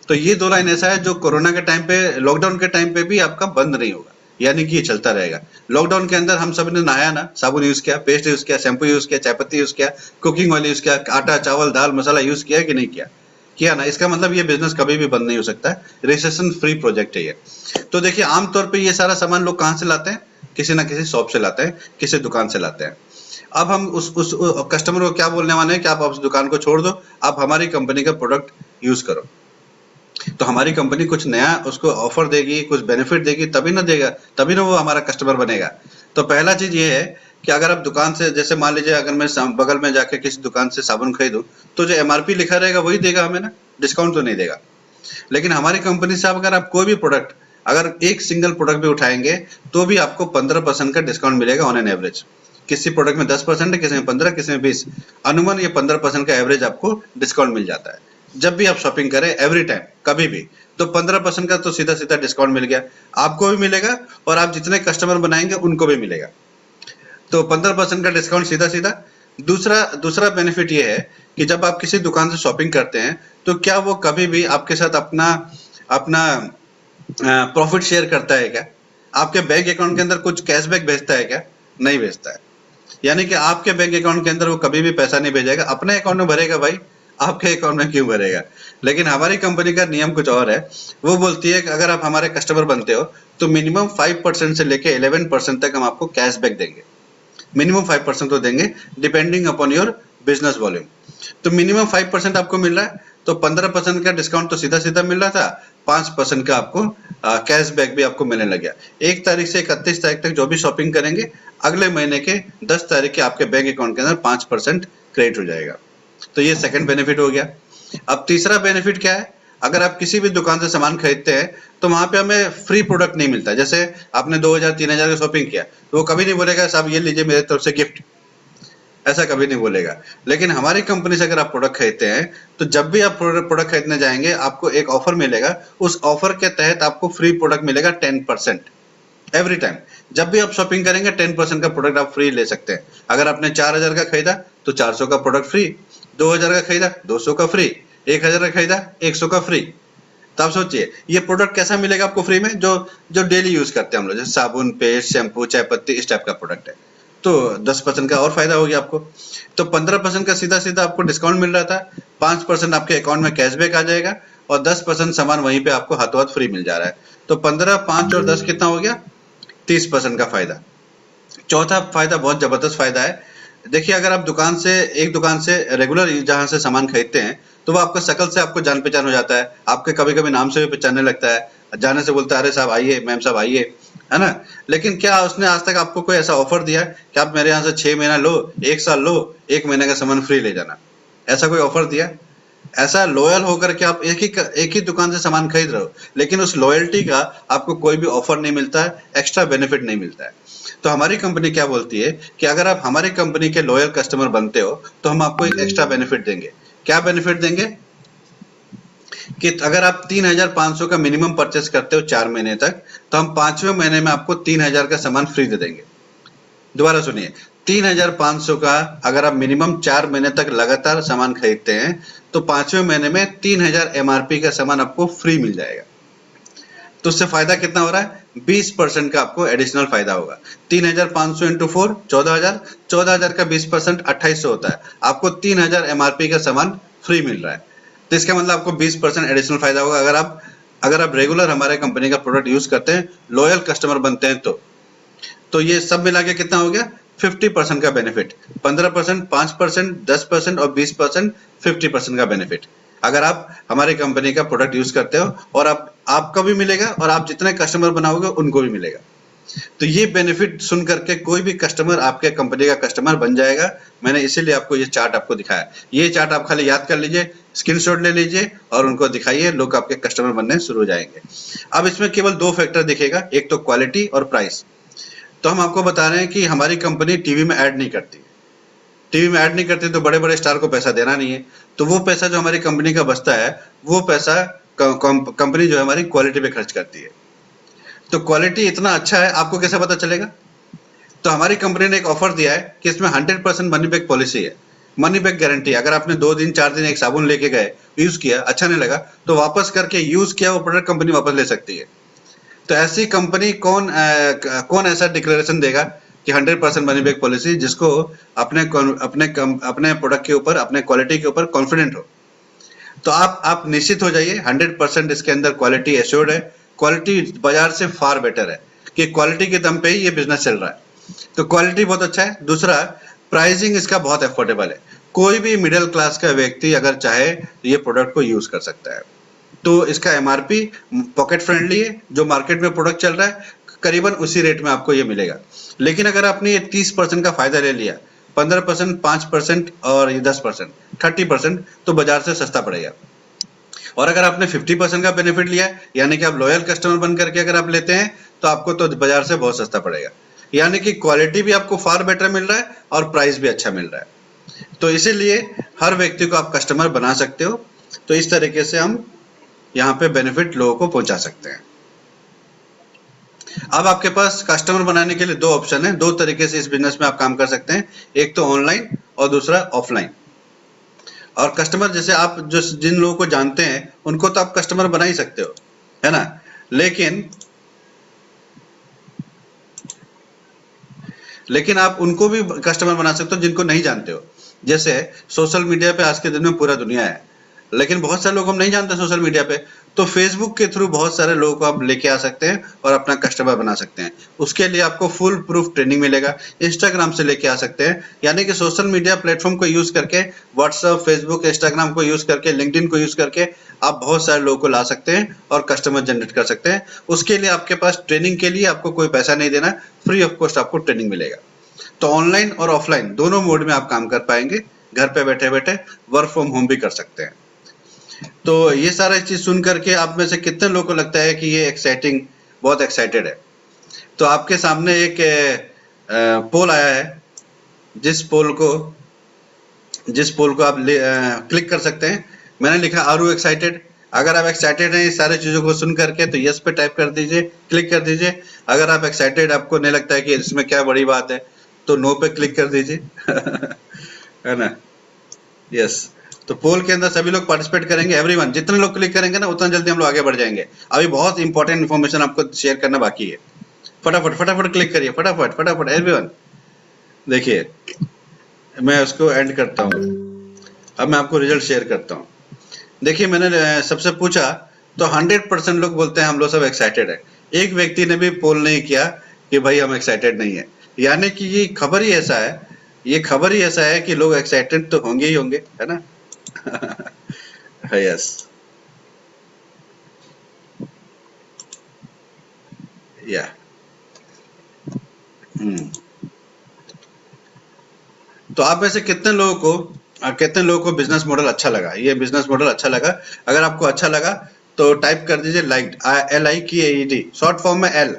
तो ये 2 लाइन ऐसा है जो कोरोना के टाइम पे, लॉकडाउन के टाइम पे भी आपका बंद नहीं होगा, यानी कि ये चलता रहेगा। लॉकडाउन के अंदर हम सब ने नहाया ना, साबुन यूज किया, पेस्ट यूज किया, शैम्पू यूज किया, चायपत्ती यूज किया, कुकिंग ऑयल यूज किया, आटा, चावल, दाल, मसाला यूज किया कि नहीं किया? किया ना। इसका मतलब ये बिजनेस कभी भी बंद नहीं हो सकता है, रिसेशन फ्री प्रोजेक्ट है ये। तो देखिए, आमतौर पर ये सारा सामान लोग कहाँ से लाते हैं? किसी ना किसी शॉप से लाते हैं, किसी दुकान से लाते हैं। अब हम उस कस्टमर को क्या बोलने वाले हैं कि आप उस दुकान को छोड़ दो, आप हमारी कंपनी का प्रोडक्ट यूज करो। तो हमारी कंपनी कुछ नया उसको ऑफर देगी, कुछ बेनिफिट देगी, तभी ना देगा, तभी ना वो हमारा कस्टमर बनेगा। तो पहला चीज ये है कि अगर आप दुकान से, जैसे मान लीजिए अगर मैं बगल में जाके किसी दुकान से साबुन खरीदूं, तो जो एमआरपी लिखा रहेगा वही देगा हमें ना, डिस्काउंट तो नहीं देगा। लेकिन हमारी कंपनी से अगर आप कोई भी प्रोडक्ट, अगर एक सिंगल प्रोडक्ट भी उठाएंगे तो भी आपको 15% का डिस्काउंट मिलेगा ऑन एन एवरेज। किसी प्रोडक्ट में 10% है, किसी में 15, किसी में 20, अनुमान ये 15% का एवरेज आपको डिस्काउंट मिल जाता है जब भी आप शॉपिंग करें, एवरी टाइम, कभी भी। तो 15% का तो सीधा सीधा डिस्काउंट मिल गया, आपको भी मिलेगा और आप जितने कस्टमर बनाएंगे उनको भी मिलेगा। तो 15% का डिस्काउंट सीधा सीधा। दूसरा बेनिफिट ये है कि जब आप किसी दुकान से शॉपिंग करते हैं तो क्या वो कभी भी आपके साथ अपना प्रॉफिट शेयर करता है क्या? आपके बैंक अकाउंट के अंदर कुछ कैशबैक भेजता है क्या? नहीं भेजता है। यानी कि आपके बैंक अकाउंट के अंदर वो कभी भी पैसा नहीं भेजेगा, अपने अकाउंट में भरेगा भाई, आपके अकाउंट में क्यों भरेगा? लेकिन हमारी कंपनी का नियम कुछ और है। वो बोलती है कि अगर आप हमारे कस्टमर बनते हो तो मिनिमम 5% से लेके 11% तक हम आपको कैशबैक देंगे। मिनिमम 5% तो देंगे, depending upon your business volume. तो मिनिमम 5% आपको मिल रहा है, तो 15% का डिस्काउंट तो सीधा सीधा मिल रहा था, 5% का आपको कैशबैक भी आपको मिलने लग गया। 1 तारीख से 31 तारीख तक जो भी शॉपिंग करेंगे, अगले महीने के 10 तारीख के आपके बैंक अकाउंट के अंदर 5% क्रेडिट हो जाएगा। तो ये सेकंड बेनिफिट हो गया। अब तीसरा बेनिफिट क्या है, अगर आप किसी भी दुकान से सामान खरीदते हैं तो वहां पे हमें फ्री प्रोडक्ट नहीं मिलता। जैसे आपने 2000-3000 का शॉपिंग किया तो वो कभी नहीं बोलेगा साहब ये लीजिए मेरे तरफ से गिफ्ट, ऐसा कभी नहीं बोलेगा। लेकिन हमारी कंपनी से अगर आप प्रोडक्ट खरीदते हैं तो जब भी आप प्रोडक्ट खरीदने जाएंगे आपको एक ऑफर मिलेगा, उस ऑफर के तहत आपको फ्री प्रोडक्ट मिलेगा 10% एवरी टाइम। जब भी आप शॉपिंग करेंगे 10% का प्रोडक्ट आप फ्री ले सकते हैं। अगर आपने 4000 का खरीदा तो 400 का प्रोडक्ट फ्री, 2000 का खरीदा 200 का फ्री, 1000 का खरीदा 100 का फ्री। तो आप सोचिए ये प्रोडक्ट कैसा मिलेगा आपको फ्री में, जो डेली यूज करते हैं हम लोग, जैसे साबुन, पेस्ट, शैम्पू, चाय पत्ती, इस टाइप का प्रोडक्ट है। तो 10% का और फायदा हो गया आपको। तो 15% का सीधा सीधा आपको डिस्काउंट मिल रहा था, 5% आपके अकाउंट में कैशबैक आ जाएगा और 10% सामान वहीं पे आपको हाथों हाथ फ्री मिल जा रहा है। तो 15, 5 और 10 कितना हो गया, 30% का फायदा। चौथा फायदा बहुत जबरदस्त फायदा है। देखिए अगर आप एक दुकान से रेगुलर जहां से सामान खरीदते हैं तो वो आपका शकल से आपको जान पहचान हो जाता है, आपके कभी कभी नाम से भी पहचानने लगता है, जाने से बोलता है अरे साहब आइए, मैम साहब आइए, है ना। लेकिन क्या उसने आज तक आपको कोई ऐसा ऑफर दिया कि आप मेरे यहाँ से 6 महीना लो, 1 साल लो, 1 महीने का सामान फ्री ले जाना, ऐसा कोई ऑफर दिया? ऐसा लॉयल होकर के आप एक ही दुकान से सामान खरीद रहे हो, लेकिन उस लॉयल्टी का आपको कोई भी ऑफर नहीं मिलता है, एक्स्ट्रा बेनिफिट नहीं मिलता है। तो हमारी कंपनी क्या बोलती है कि अगर आप हमारी कंपनी के लॉयल कस्टमर बनते हो तो हम आपको एक एक्स्ट्रा बेनिफिट देंगे। क्या बेनिफिट देंगे कि अगर आप 3500 का मिनिमम परचेस करते हो 4 महीने तक, तो हम 5वें महीने में आपको 3000 का सामान फ्री दे देंगे। दोबारा सुनिए, 3500 का अगर आप मिनिमम 4 महीने तक लगातार सामान खरीदते हैं तो 5वें महीने में 3000 एमआरपी का सामान आपको फ्री मिल जाएगा। तो उससे फायदा कितना हो रहा है, 20% का आपको एडिशनल फायदा होगा। 3500 इंटू 4 14000, 14000 का 20% 2800 होता है, आपको 3000 एमआरपी का सामान फ्री मिल रहा है। तो इसका मतलब आपको 20% एडिशनल फायदा होगा अगर आप रेगुलर हमारे कंपनी का प्रोडक्ट यूज करते हैं, लॉयल कस्टमर बनते हैं तो ये सब मिला के कितना हो गया, 50% का बेनिफिट। 15%, 5%, 10% और 20%, 50% का बेनिफिट अगर आप हमारी कंपनी का प्रोडक्ट यूज करते हो, और आपका भी मिलेगा और आप जितने कस्टमर बनाओगे उनको भी मिलेगा। तो ये बेनिफिट सुन करके कोई भी कस्टमर आपके कंपनी का कस्टमर बन जाएगा। मैंने इसीलिए आपको ये चार्ट आपको दिखाया। ये चार्ट आप खाली याद कर लीजिए, स्क्रीनशॉट ले लीजिए और उनको दिखाइए, लोग आपके कस्टमर बनने शुरू हो जाएंगे। अब इसमें केवल 2 फैक्टर दिखेगा, एक तो क्वालिटी और प्राइस। तो हम आपको बता रहे हैं कि हमारी कंपनी टीवी में ऐड नहीं करती। टीवी में ऐड नहीं करती तो बड़े बड़े स्टार को पैसा देना नहीं है, तो वो पैसा जो हमारी कंपनी का बचता है वो पैसा कंपनी जो है हमारी क्वालिटी पे खर्च करती है। तो क्वालिटी इतना अच्छा है, आपको कैसे पता चलेगा? तो हमारी कंपनी ने एक ऑफर दिया है कि इसमें 100% मनी बैक पॉलिसी है, मनी बैक गारंटी। अगर आपने 2 दिन 4 दिन एक साबुन लेके गए, यूज किया, अच्छा नहीं लगा तो वापस करके यूज किया वो प्रोडक्ट कंपनी वापस ले सकती है। तो ऐसी कंपनी कौन ऐसा डिक्लेरेशन देगा कि 100% मनी बैक पॉलिसी, जिसको अपने प्रोडक्ट के ऊपर, अपने क्वालिटी के ऊपर कॉन्फिडेंट हो। तो आप निश्चित हो जाइए, 100% इसके अंदर क्वालिटी एश्योर्ड है। क्वालिटी बाजार से फार बेटर है कि क्वालिटी के दम पे ही ये बिजनेस चल रहा है। तो क्वालिटी बहुत अच्छा है। दूसरा, प्राइसिंग इसका बहुत अफोर्डेबल है। कोई भी मिडिल क्लास का व्यक्ति अगर चाहे तो ये प्रोडक्ट को यूज कर सकता है। तो इसका एमआरपी पॉकेट फ्रेंडली है, जो मार्केट में प्रोडक्ट चल रहा है करीबन उसी रेट में आपको ये मिलेगा। लेकिन अगर आपने ये 30% का फायदा ले लिया, 15%, 5% और ये 10%, 30%, तो बाजार से सस्ता पड़ेगा। और अगर आपने 50% का बेनिफिट लिया, यानी कि आप लॉयल कस्टमर बन करके अगर आप लेते हैं तो आपको तो बाजार से बहुत सस्ता पड़ेगा। यानी कि क्वालिटी भी आपको फार बेटर मिल रहा है और प्राइस भी अच्छा मिल रहा है। तो इसीलिए हर व्यक्ति को आप कस्टमर बना सकते हो। तो इस तरीके से हम यहाँ पे बेनिफिट लोगों को पहुंचा सकते हैं। अब आपके पास कस्टमर बनाने के लिए 2 ऑप्शन है, 2 तरीके से इस बिजनेस में आप काम कर सकते हैं, एक तो ऑनलाइन और दूसरा ऑफलाइन। और कस्टमर जैसे आप जिन लोगों को जानते हैं उनको तो आप कस्टमर बना ही सकते हो, है ना। लेकिन आप उनको भी कस्टमर बना सकते हो जिनको नहीं जानते हो। जैसे सोशल मीडिया पे आज के दिन में पूरा दुनिया है, लेकिन बहुत सारे लोग हम नहीं जानते सोशल मीडिया पे, तो फेसबुक के थ्रू बहुत सारे लोगों को आप लेके आ सकते हैं और अपना कस्टमर बना सकते हैं। उसके लिए आपको फुल प्रूफ ट्रेनिंग मिलेगा। इंस्टाग्राम से लेके आ सकते हैं, यानी कि सोशल मीडिया प्लेटफॉर्म को यूज करके, व्हाट्सएप, फेसबुक, इंस्टाग्राम को यूज करके, लिंक्डइन को यूज करके आप बहुत सारे लोगों को ला सकते हैं और कस्टमर जनरेट कर सकते हैं। उसके लिए आपके पास ट्रेनिंग के लिए आपको कोई पैसा नहीं देना, फ्री ऑफ कॉस्ट आपको ट्रेनिंग मिलेगा। तो ऑनलाइन और ऑफलाइन दोनों मोड में आप काम कर पाएंगे, घर पे बैठे बैठे वर्क फ्रॉम होम भी कर सकते हैं। तो ये सारा चीज सुन करके आप में से कितने लोगों को लगता है कि ये एक्साइटिंग, बहुत एक्साइटेड है? तो आपके सामने एक पोल आया है, जिस पोल को आप क्लिक कर सकते हैं। मैंने लिखा आर यू एक्साइटेड। अगर आप एक्साइटेड हैं इस सारी चीजों को सुन करके तो यस पे टाइप कर दीजिए, क्लिक कर दीजिए। अगर आप एक्साइटेड, आपको नहीं लगता है कि इसमें क्या बड़ी बात है, तो नो पे क्लिक कर दीजिए। है ना? यस। तो पोल के अंदर सभी लोग पार्टिसिपेट करेंगे, एवरीवन। जितने लोग क्लिक करेंगे ना उतना जल्दी हम लोग आगे बढ़ जाएंगे। अभी बहुत इंपॉर्टेंट इन्फॉर्मेशन आपको शेयर करना बाकी है। फटाफट फटाफट क्लिक करिए, फटाफट फटाफट एवरीवन। देखिए मैं उसको एंड करता हूँ। अब मैं आपको रिजल्ट शेयर करता हूँ। देखिए मैंने सबसे पूछा तो 100% लोग बोलते हैं हम लोग सब एक्साइटेड है। एक व्यक्ति ने भी पोल नहीं किया कि भाई हम एक्साइटेड नहीं है। यानी कि ये खबर ही ऐसा है, ये खबर ही ऐसा है कि लोग एक्साइटेड तो होंगे ही होंगे, है ना? यस, या तो आप में से कितने लोगों को बिजनेस मॉडल अच्छा लगा? ये बिजनेस मॉडल अच्छा लगा? अगर आपको अच्छा लगा तो टाइप कर दीजिए लाइक्ड, LIKED, शॉर्ट फॉर्म में एल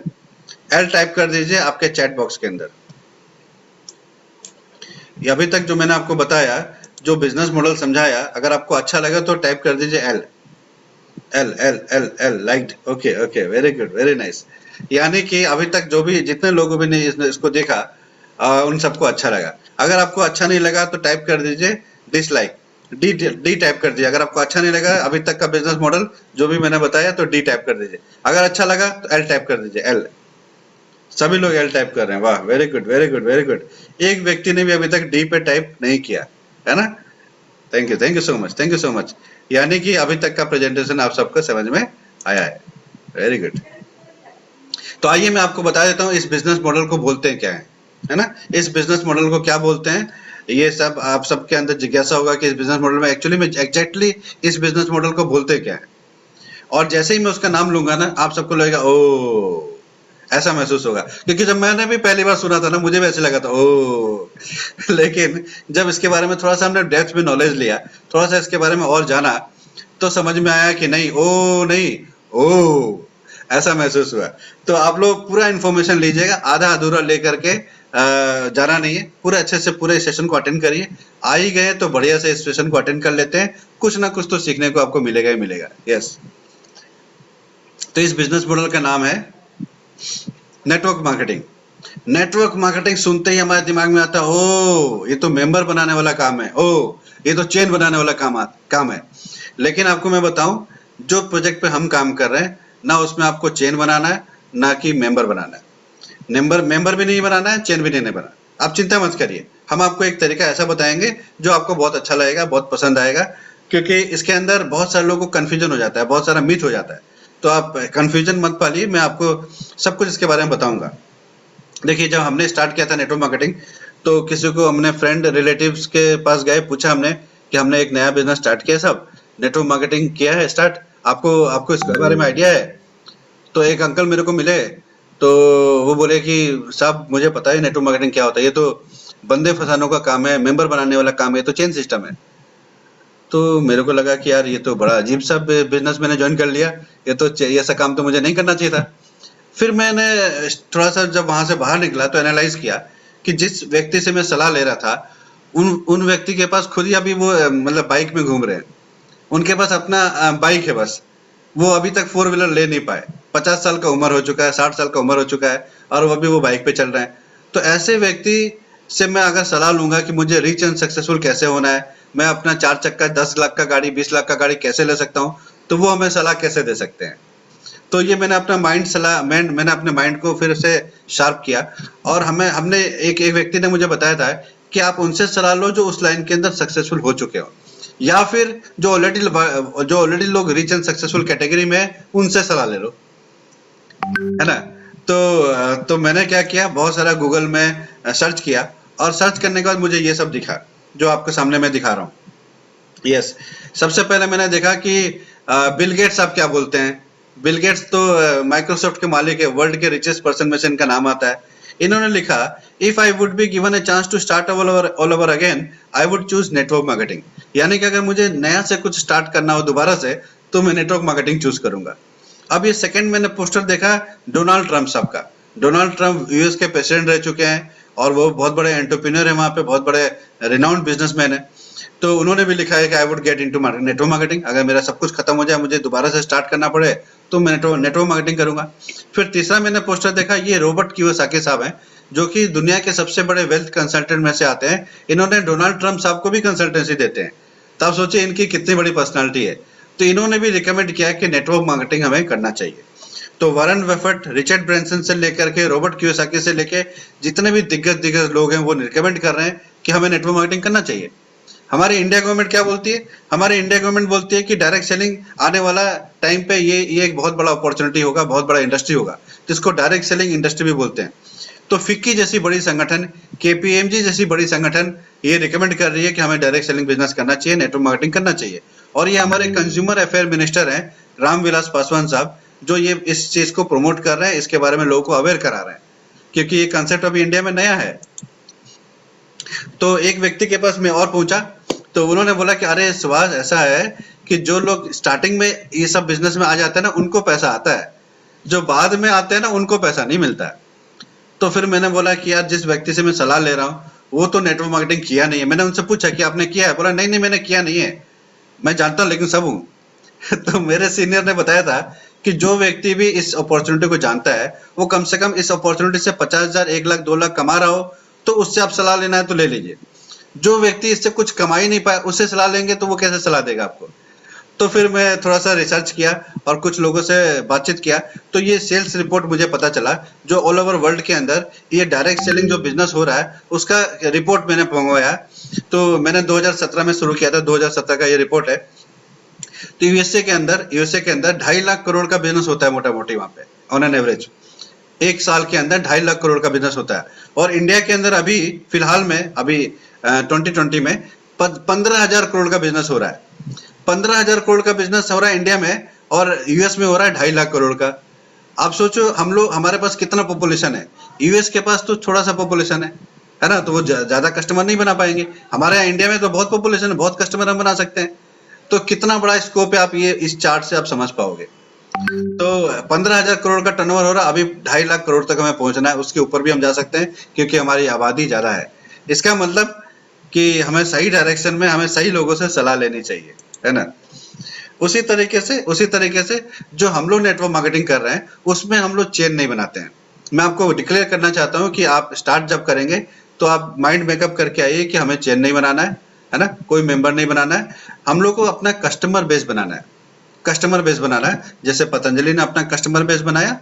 टाइप कर दीजिए आपके चैट बॉक्स के अंदर। ये अभी तक जो मैंने आपको बताया, जो बिजनेस मॉडल समझाया, अगर आपको अच्छा लगा तो टाइप कर दीजिए L liked. Okay okay, very good, very nice. यानी कि अभी तक जो भी जितने लोगों ने इसको देखा उन सबको अच्छा लगा। अगर आपको अच्छा नहीं लगा तो टाइप कर दीजिए डिसलाइक, डी टाइप कर दीजिए। अगर आपको अच्छा नहीं लगा अभी तक का बिजनेस मॉडल जो भी मैंने बताया तो डी टाइप कर दीजिए। अगर अच्छा लगा तो एल टाइप कर दीजिए, एल। सभी लोग एल टाइप कर रहे हैं, वाह, very good very good very good. एक व्यक्ति ने भी अभी तक डी पे टाइप नहीं किया, है ना? Thank you so much, thank you so much. यानी कि अभी तक का प्रेजेंटेशन आप सबको समझ में आया है, वेरी गुड। तो आइए मैं आपको बता देता हूँ इस बिजनेस मॉडल को बोलते हैं क्या है ना? इस बिजनेस मॉडल को क्या बोलते हैं, ये सब आप सबके अंदर जिज्ञासा होगा कि इस बिजनेस मॉडल में एक्चुअली में एग्जैक्टली इस बिजनेस मॉडल को बोलते क्या है। और जैसे ही मैं उसका नाम लूंगा ना, आप सबको लगेगा ओ, ऐसा महसूस होगा। क्योंकि जब मैंने भी पहली बार सुना था ना, मुझे भी ऐसे लगा था ओ। लेकिन जब इसके बारे में थोड़ा सा हमने डेप्थ में नॉलेज लिया, थोड़ा सा इसके बारे में और जाना, तो समझ में आया कि नहीं ओ नहीं ओ, ऐसा महसूस हुआ। तो आप लोग पूरा इन्फॉर्मेशन लीजिएगा, आधा अधूरा लेकर के जाना नहीं है। पूरा अच्छे से पूरे सेशन को अटेंड करिए। आ ही गए तो बढ़िया से इस सेशन को अटेंड कर लेते हैं, कुछ ना कुछ तो सीखने को आपको मिलेगा ही मिलेगा। यस, तो इस बिजनेस मॉडल का नाम है नेटवर्क मार्केटिंग। नेटवर्क मार्केटिंग सुनते ही हमारे दिमाग में आता है ओ, ये तो मेंबर बनाने वाला काम है, ओ ये तो चेन बनाने वाला काम है। लेकिन आपको मैं बताऊं, जो प्रोजेक्ट पे हम काम कर रहे हैं ना, उसमें आपको चेन बनाना है ना कि मेंबर बनाना है। मेंबर भी नहीं बनाना है, चेन भी नहीं बनाना। आप चिंता मत करिए, हम आपको एक तरीका ऐसा बताएंगे जो आपको बहुत अच्छा लगेगा, बहुत पसंद आएगा। क्योंकि इसके अंदर बहुत सारे लोगों को कंफ्यूजन हो जाता है, बहुत सारा मिथ हो जाता है। तो आप कंफ्यूजन मत पालिए, मैं आपको सब कुछ इसके बारे में बताऊंगा। देखिए, जब हमने स्टार्ट किया था नेटवर्क मार्केटिंग, तो किसी को हमने फ्रेंड रिलेटिव्स के पास गए, पूछा हमने कि हमने एक नया बिजनेस स्टार्ट किया, सब नेटवर्क मार्केटिंग किया है स्टार्ट, आपको इसके बारे में आइडिया है? तो एक अंकल मेरे को मिले, तो वो बोले कि साहब मुझे पता है नेटवर्क मार्केटिंग क्या होता है, ये तो बंदे फंसाने का काम है, मेंबर बनाने वाला काम है, तो चेन सिस्टम है। तो मेरे को लगा कि यार ये तो बड़ा अजीब सा बिजनेस मैंने ज्वाइन कर लिया, ये तो ऐसा काम तो मुझे नहीं करना चाहिए था। फिर मैंने थोड़ा सा जब वहां से बाहर निकला तो एनालाइज किया कि जिस व्यक्ति से मैं सलाह ले रहा था, उन व्यक्ति के पास खुद ही अभी वो मतलब बाइक में घूम रहे हैं, उनके पास अपना बाइक है, बस वो अभी तक 4 व्हीलर ले नहीं पाए। 50 साल का उम्र हो चुका है, 60 साल का उम्र हो चुका है, और वो अभी वो बाइक पे चल रहे हैं। तो ऐसे व्यक्ति से मैं अगर सलाह लूंगा कि मुझे रिच एंड सक्सेसफुल कैसे होना है, मैं अपना 4 चक्का 10 लाख का गाड़ी 20 लाख का गाड़ी कैसे ले सकता हूँ, तो वो हमें सलाह कैसे दे सकते हैं? तो ये मैंने अपना मैंने अपने माइंड को फिर से शार्प किया, और हमने एक व्यक्ति ने मुझे बताया था कि आप उनसे सलाह लो जो उस लाइन के अंदर सक्सेसफुल हो चुके हो। या फिर जो ऑलरेडी लोग रिच एंड सक्सेसफुल कैटेगरी में है उनसे सलाह ले लो, है ना। तो मैंने क्या किया, बहुत सारा गूगल में सर्च किया और सर्च करने के बाद मुझे ये सब दिखा जो आपके सामने मैं दिखा रहा हूँ। यस, सबसे पहले मैंने देखा कि बिल गेट्स आप क्या बोलते हैं। बिल गेट्स तो माइक्रोसॉफ्ट के मालिक है, वर्ल्ड के रिचेस्ट पर्सन में से इनका नाम आता है। इन्होंने लिखा, if I would be given a chance to start all over again I would choose network marketing. यानी कि अगर मुझे नया से कुछ स्टार्ट करना हो दोबारा से तो मैं नेटवर्क मार्केटिंग चूज करूंगा। अब ये सेकंड मैंने पोस्टर देखा डोनाल्ड ट्रंप साहब का। डोनाल्ड ट्रंप यूएस के प्रेसिडेंट रह चुके हैं और वो बहुत बड़े एंटरप्रेन्योर है, वहां पे बहुत बड़े रिनाउंड बिजनेसमैन है। तो उन्होंने भी लिखा है कि I would get into network marketing. अगर मेरा सब कुछ खत्म हो जाए, मुझे दोबारा से स्टार्ट करना पड़े तो मैं नेटवर्क मार्केटिंग करूंगा। फिर तीसरा मैंने पोस्टर देखा, ये रॉबर्ट कियोसाकी साहब हैं जो कि दुनिया के सबसे बड़े वेल्थ कंसल्टेंट में से आते हैं। इन्होंने डोनाल्ड ट्रंप साहब को भी कंसल्टेंसी देते हैं। तो आप सोचिए इनकी कितनी बड़ी पर्सनालिटी है। तो इन्होंने भी रिकमेंड किया कि नेटवर्क मार्केटिंग हमें करना चाहिए। तो वॉरेन बफेट, रिचर्ड ब्रैंसन से लेकर के रोबर्ट कियोसाकी से लेके जितने भी दिग्गज लोग हैं वो रिकमेंड कर रहे हैं कि हमें नेटवर्क मार्केटिंग करना चाहिए। हमारी इंडिया गवर्नमेंट क्या बोलती है? हमारी इंडिया गवर्नमेंट बोलती है कि डायरेक्ट सेलिंग आने वाला टाइम पे ये एक बहुत बड़ा अपॉर्चुनिटी होगा, बहुत बड़ा इंडस्ट्री होगा, जिसको डायरेक्ट सेलिंग इंडस्ट्री भी बोलते हैं। तो फिक्की जैसी बड़ी संगठन, केपीएमजी जैसी बड़ी संगठन ये रिकमेंड कर रही है कि हमें डायरेक्ट सेलिंग बिजनेस करना चाहिए, नेटवर्क मार्केटिंग करना चाहिए। और ये हमारे कंज्यूमर अफेयर मिनिस्टर हैं रामविलास पासवान साहब, जो ये इस चीज को प्रमोट कर रहे हैं, इसके बारे में लोगों को अवेयर करा रहे हैं, क्योंकि ये कंसेप्ट अभी इंडिया में नया है। तो एक व्यक्ति के पास मैं और पहुंचा तो उन्होंने बोला कि अरे सुभाष, ऐसा है कि जो लोग स्टार्टिंग में ये सब बिजनेस में आ जाते हैं ना, उनको पैसा आता है, जो बाद में आते हैं ना उनको पैसा नहीं मिलता है। तो फिर मैंने बोला कि यार जिस व्यक्ति से मैं सलाह ले रहा हूँ वो तो नेटवर्क मार्केटिंग किया नहीं है। मैंने उनसे पूछा कि आपने किया है? बोला नहीं नहीं मैंने किया नहीं है, मैं जानता हूँ लेकिन सब हूँ। तो मेरे सीनियर ने बताया था कि जो व्यक्ति भी इस अपॉर्चुनिटी को जानता है वो कम से कम इस अपॉर्चुनिटी से 50,000, 1 लाख, 2 लाख कमा रहा हो तो उससे आप सलाह लेना है तो ले लीजिए। जो व्यक्ति इससे कुछ कमा ही नहीं पाया उससे सलाह लेंगे तो वो कैसे सलाह देगा आपको? तो फिर मैं थोड़ा सा रिसर्च किया और कुछ लोगों से बातचीत किया तो ये सेल्स रिपोर्ट मुझे पता चला जो ऑल ओवर वर्ल्ड के अंदर ये डायरेक्ट सेलिंग जो बिजनेस हो रहा है उसका रिपोर्ट मैंने मंगवाया। तो मैंने 2017 में शुरू किया था, 2017 का ये रिपोर्ट है। तो यूएसए के अंदर 2.5 लाख करोड़ का बिजनेस होता है मोटा मोटी वहां पे ऑन एन एवरेज। एक साल के अंदर 2.5 लाख करोड़ का बिजनेस होता है। और इंडिया के अंदर अभी फिलहाल में 2020 में 15,000 करोड़ का बिजनेस हो रहा है। 15,000 करोड़ का बिजनेस हो रहा है इंडिया में और यूएस में हो रहा है 2.5 लाख करोड़ का। आप सोचो हमारे पास कितना पॉपुलेशन है। यूएस के पास तो थोड़ा सा पॉपुलेशन है ना, तो वो ज्यादा कस्टमर नहीं बना पाएंगे। हमारे यहाँ इंडिया में तो बहुत पॉपुलेशन है, बहुत कस्टमर हम बना सकते हैं। तो कितना बड़ा स्कोप है आप ये इस चार्ट से आप समझ पाओगे। तो 15,000 करोड़ का टर्नओवर हो रहा है, अभी 2.5 लाख करोड़ तक हमें पहुंचना है, उसके ऊपर भी हम जा सकते हैं क्योंकि हमारी आबादी ज्यादा है। इसका मतलब कि हमें सही डायरेक्शन में हमें सही लोगों से सलाह लेनी चाहिए, है ना। उसी तरीके से जो हम लोग नेटवर्क मार्केटिंग कर रहे हैं उसमें हम लोग चेन नहीं बनाते हैं। मैं आपको डिक्लेयर करना चाहता हूं कि आप स्टार्ट जब करेंगे तो आप माइंड मेकअप करके आइए कि हमें चेन नहीं बनाना है ना, कोई मेंबर नहीं बनाना है। हम लोग को अपना कस्टमर बेस बनाना है, कस्टमर बेस बनाना है। जैसे पतंजलि ने अपना कस्टमर बेस बनाया,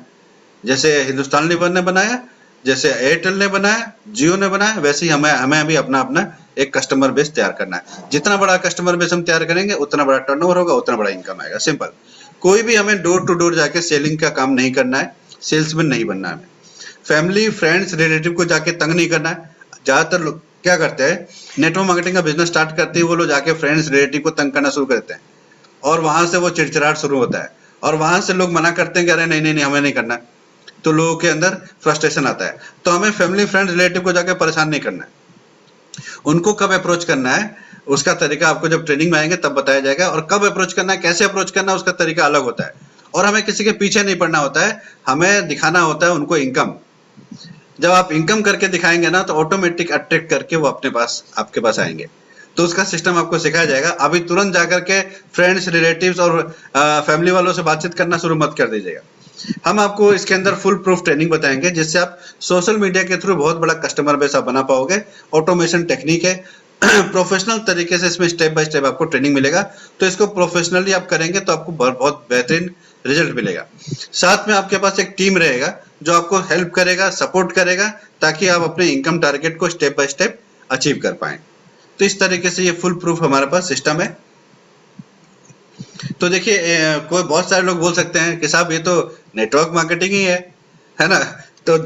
जैसे हिंदुस्तान लीवर ने बनाया, जैसे एयरटेल ने बनाया, जियो ने बनाया, वैसे ही हमें भी अपना एक कस्टमर बेस तैयार करना है। जितना बड़ा कस्टमर बेस हम तैयार करेंगे उतना बड़ा टर्नओवर होगा, उतना बड़ा इनकम आएगा। सिंपल। कोई भी हमें डोर टू डोर जाके सेलिंग का काम नहीं करना है, सेल्समैन नहीं बनना है। फैमिली, फ्रेंड्स, रिलेटिव को जाके तंग नहीं करना है। ज्यादातर लोग क्या करते हैं, नेटवर्क मार्केटिंग का बिजनेस स्टार्ट करते ही वो लोग जाके फ्रेंड्स, रिलेटिव को तंग करना शुरू करते हैं और वहां से वो चिड़चिड़ाहट शुरू होता है और वहां से लोग मना करते हैं कि अरे नहीं हमें नहीं करना। तो लोगों के अंदर फ्रस्ट्रेशन आता है। तो हमें फैमिली, फ्रेंड्स, रिलेटिव को जाके परेशान नहीं करना है। उनको कब अप्रोच करना है उसका तरीका आपको जब ट्रेनिंग में आएंगे तब बताया जाएगा, और कब अप्रोच करना है, कैसे अप्रोच करना है उसका तरीका अलग होता है। और हमें किसी के पीछे नहीं पड़ना होता है, हमें दिखाना होता है उनको इनकम। जब आप इनकम करके दिखाएंगे ना तो ऑटोमेटिक अट्रैक्ट करके वो आपके पास आएंगे। तो उसका सिस्टम आपको सिखाया जाएगा। अभी तुरंत जाकर के फ्रेंड्स, रिलेटिव्स और फैमिली वालों से बातचीत करना शुरू मत कर दीजिएगा। हम आपको इसके अंदर फुल प्रूफ ट्रेनिंग बताएंगे जिससे आप सोशल मीडिया के थ्रू बहुत बड़ा कस्टमर बेस आप बना पाओगे। ऑटोमेशन टेक्निक है, प्रोफेशनल तरीके से इसमें स्टेप बाय स्टेप आपको ट्रेनिंग मिलेगा। तो इसको प्रोफेशनली आप करेंगे तो आपको बहुत बेहतरीन रिजल्ट मिलेगा। साथ में आपके पास एक टीम रहेगा जो आपको हेल्प करेगा, सपोर्ट करेगा, ताकि आप अपने इनकम टारगेट को स्टेप बाय स्टेप अचीव कर पाए। तो इस तरीके से ये फुल प्रूफ हमारे पास सिस्टम है। तो देखिए कोई बहुत सारे लोग बोल सकते हैं कि साहब ये तो नेटवर्क मार्केटिंग ही है ना, तो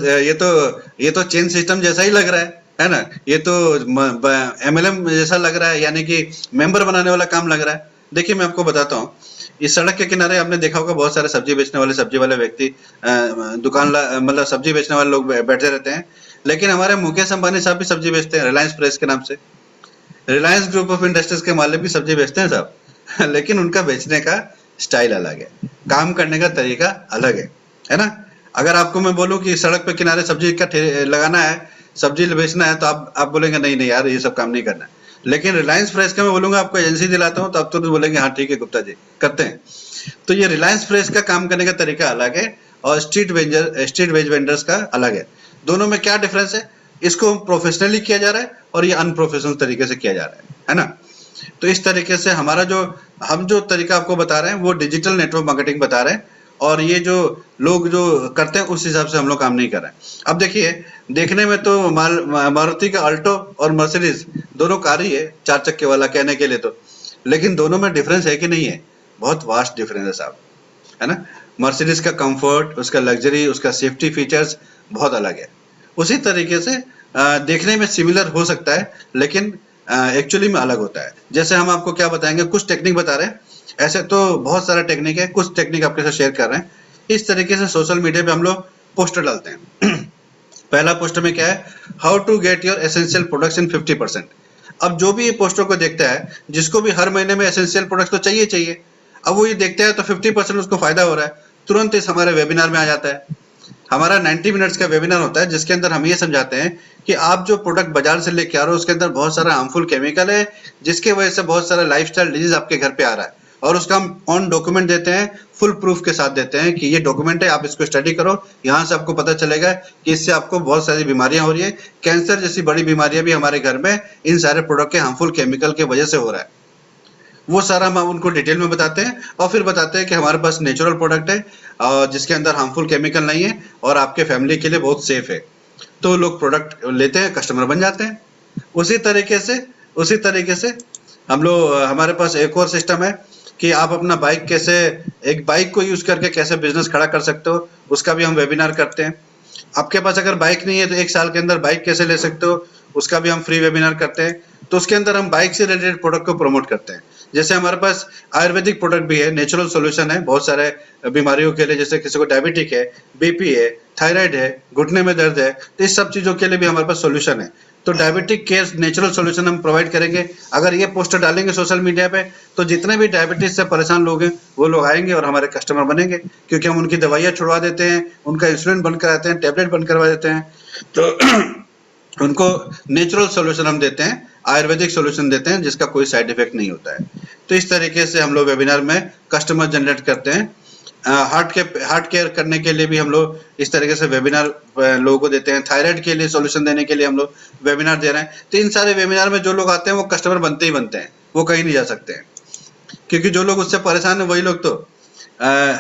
ये तो चेन सिस्टम जैसा ही लग रहा है ना, ये तो MLM जैसा लग रहा है, यानी कि मेंबर बनाने वाला काम लग रहा है। देखिए मैं आपको बताता हूँ, इस सड़क के किनारे आपने देखा होगा बहुत सारे सब्जी बेचने वाले, सब्जी वाले व्यक्ति मतलब सब्जी बेचने वाले लोग बैठे रहते हैं, लेकिन हमारे मुकेश अंबानी साहब भी सब्जी बेचते हैं रिलायंस प्रेस के नाम से। रिलायंस ग्रुप ऑफ इंडस्ट्रीज के मालिक भी सब्जी बेचते हैं साहब लेकिन उनका बेचने का स्टाइल अलग है, काम करने का तरीका अलग है ना। अगर आपको मैं बोलूं कि सड़क पे किनारे सब्जी का लगाना है, सब्जी बेचना है, तो आप बोलेंगे नहीं नहीं यार ये सब काम नहीं करना है। लेकिन रिलायंस फ्रेश का मैं बोलूंगा आपको एजेंसी दिलाता हूं, तो आप तुरंत बोलेंगे हाँ ठीक है गुप्ता जी करते हैं। तो ये रिलायंस फ्रेश का काम करने का तरीका अलग है और स्ट्रीट वेज वेंडर्स का अलग है। दोनों में क्या डिफरेंस है, इसको प्रोफेशनली किया जा रहा है और ये अनप्रोफेशनल तरीके से किया जा रहा है ना। तो इस तरीके से हमारा हम जो तरीका आपको बता रहे हैं वो डिजिटल नेटवर्क मार्केटिंग बता रहे हैं, और ये जो लोग जो करते हैं उस हिसाब से हम लोग काम नहीं कर रहे हैं। अब देखिए देखने में तो मारुति का अल्टो और मर्सिडीज दोनों कार ही है, 4 चक्के वाला कहने के लिए तो, लेकिन दोनों में डिफरेंस है कि नहीं है, बहुत वास्ट डिफरेंस है साहब, है ना। मर्सिडीज का कंफर्ट, उसका लग्जरी, उसका सेफ्टी फीचर्स बहुत अलग है। उसी तरीके से देखने में सिमिलर हो सकता है लेकिन एक्चुअली में अलग होता है। जैसे हम आपको क्या बताएंगे, कुछ टेक्निक बता रहे हैं, ऐसे तो बहुत सारा टेक्निक है, कुछ टेक्निक आपके साथ शेयर कर रहे हैं। इस तरीके से सोशल मीडिया पे हम लोग पोस्टर डालते हैं पहला पोस्टर में क्या है, how to get your essential products in 50%। अब जो भी ये पोस्टर को देखता है, जिसको भी हर महीने में एसेंशियल प्रोडक्ट्स तो चाहिए, अब वो ये देखता है तो 50% उसको फायदा हो रहा है, तुरंत इस हमारे वेबिनार में आ जाता है। हमारा 90 मिनट्स का वेबिनार होता है जिसके अंदर हम ये समझाते हैं कि आप जो प्रोडक्ट बाजार से लेके आ रहे हो उसके अंदर बहुत सारा हार्मफुल केमिकल है, जिसके वजह से बहुत सारा लाइफस्टाइल डिजीज आपके घर पे आ रहा है, और उसका हम ऑन डॉक्यूमेंट देते हैं, फुल प्रूफ के साथ देते हैं कि ये डॉक्यूमेंट है, आप इसको स्टडी करो, यहाँ से आपको पता चलेगा कि इससे आपको बहुत सारी बीमारियां हो रही है, कैंसर जैसी बड़ी बीमारियां भी हमारे घर में इन सारे प्रोडक्ट के हार्मफुल केमिकल की वजह से हो रहा है। वो सारा हम उनको डिटेल में बताते हैं और फिर बताते हैं कि हमारे पास नेचुरल प्रोडक्ट है जिसके अंदर हार्मफुल केमिकल नहीं है और आपके फैमिली के लिए बहुत सेफ है। तो लोग प्रोडक्ट लेते हैं, कस्टमर बन जाते हैं। उसी तरीके से हम लोग, हमारे पास एक और सिस्टम है कि आप अपना एक बाइक को यूज करके कैसे बिजनेस खड़ा कर सकते हो, उसका भी हम वेबिनार करते हैं। आपके पास अगर बाइक नहीं है तो 1 साल के अंदर बाइक कैसे ले सकते हो, उसका भी हम फ्री वेबिनार करते हैं। तो उसके अंदर हम बाइक से रिलेटेड प्रोडक्ट को प्रमोट करते हैं। जैसे हमारे पास आयुर्वेदिक प्रोडक्ट भी है, नेचुरल सॉल्यूशन है बहुत सारे बीमारियों के लिए, जैसे किसी को डायबिटिक है, बीपी है, थायराइड है, घुटने में दर्द है, तो इस सब चीजों के लिए भी हमारे पास सॉल्यूशन है। तो डायबिटिक केयर नेचुरल सॉल्यूशन हम प्रोवाइड करेंगे। अगर ये पोस्टर डालेंगे सोशल मीडिया पे तो जितने भी डायबिटीज से परेशान लोग हैं वो लोग आएंगे और हमारे कस्टमर बनेंगे, क्योंकि हम उनकी दवाइयाँ छुड़वा देते हैं, उनका इंसुलिन बंद कराते हैं, टैबलेट बंद करवा देते हैं। तो उनको नेचुरल सॉल्यूशन हम देते हैं, आयुर्वेदिक सॉल्यूशन देते हैं जिसका कोई साइड इफेक्ट नहीं होता है। तो इस तरीके से हम लोग वेबिनार में कस्टमर जनरेट करते हैं। हार्ट केयर करने के लिए भी हम लोग इस तरीके से वेबिनार लोगों को देते हैं। थायराइड के लिए सॉल्यूशन देने के लिए हम लोग वेबिनार दे रहे हैं। तो इन सारे वेबिनार में जो लोग आते हैं वो कस्टमर बनते ही बनते हैं, वो कहीं नहीं जा सकते हैं, क्योंकि जो लोग उससे परेशान है वही लोग तो